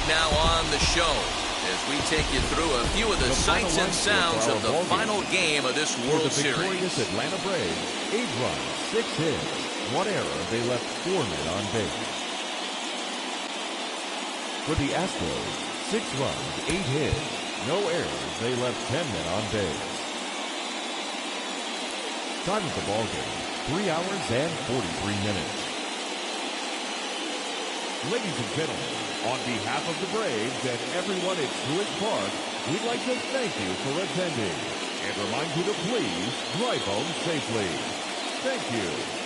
Now on the show as we take you through a few of the sights and sounds of the final game of this World Series. For the victorious Atlanta Braves, 8 runs, 6 hits, 1 error. They left 4 men on base. For the Astros, 6 runs, 8 hits, no errors. They left 10 men on base. Time of the ball game, 3 hours and 43 minutes. Ladies and gentlemen, on behalf of the Braves and everyone at Truist Park, we'd like to thank you for attending and remind you to please drive home safely. Thank you.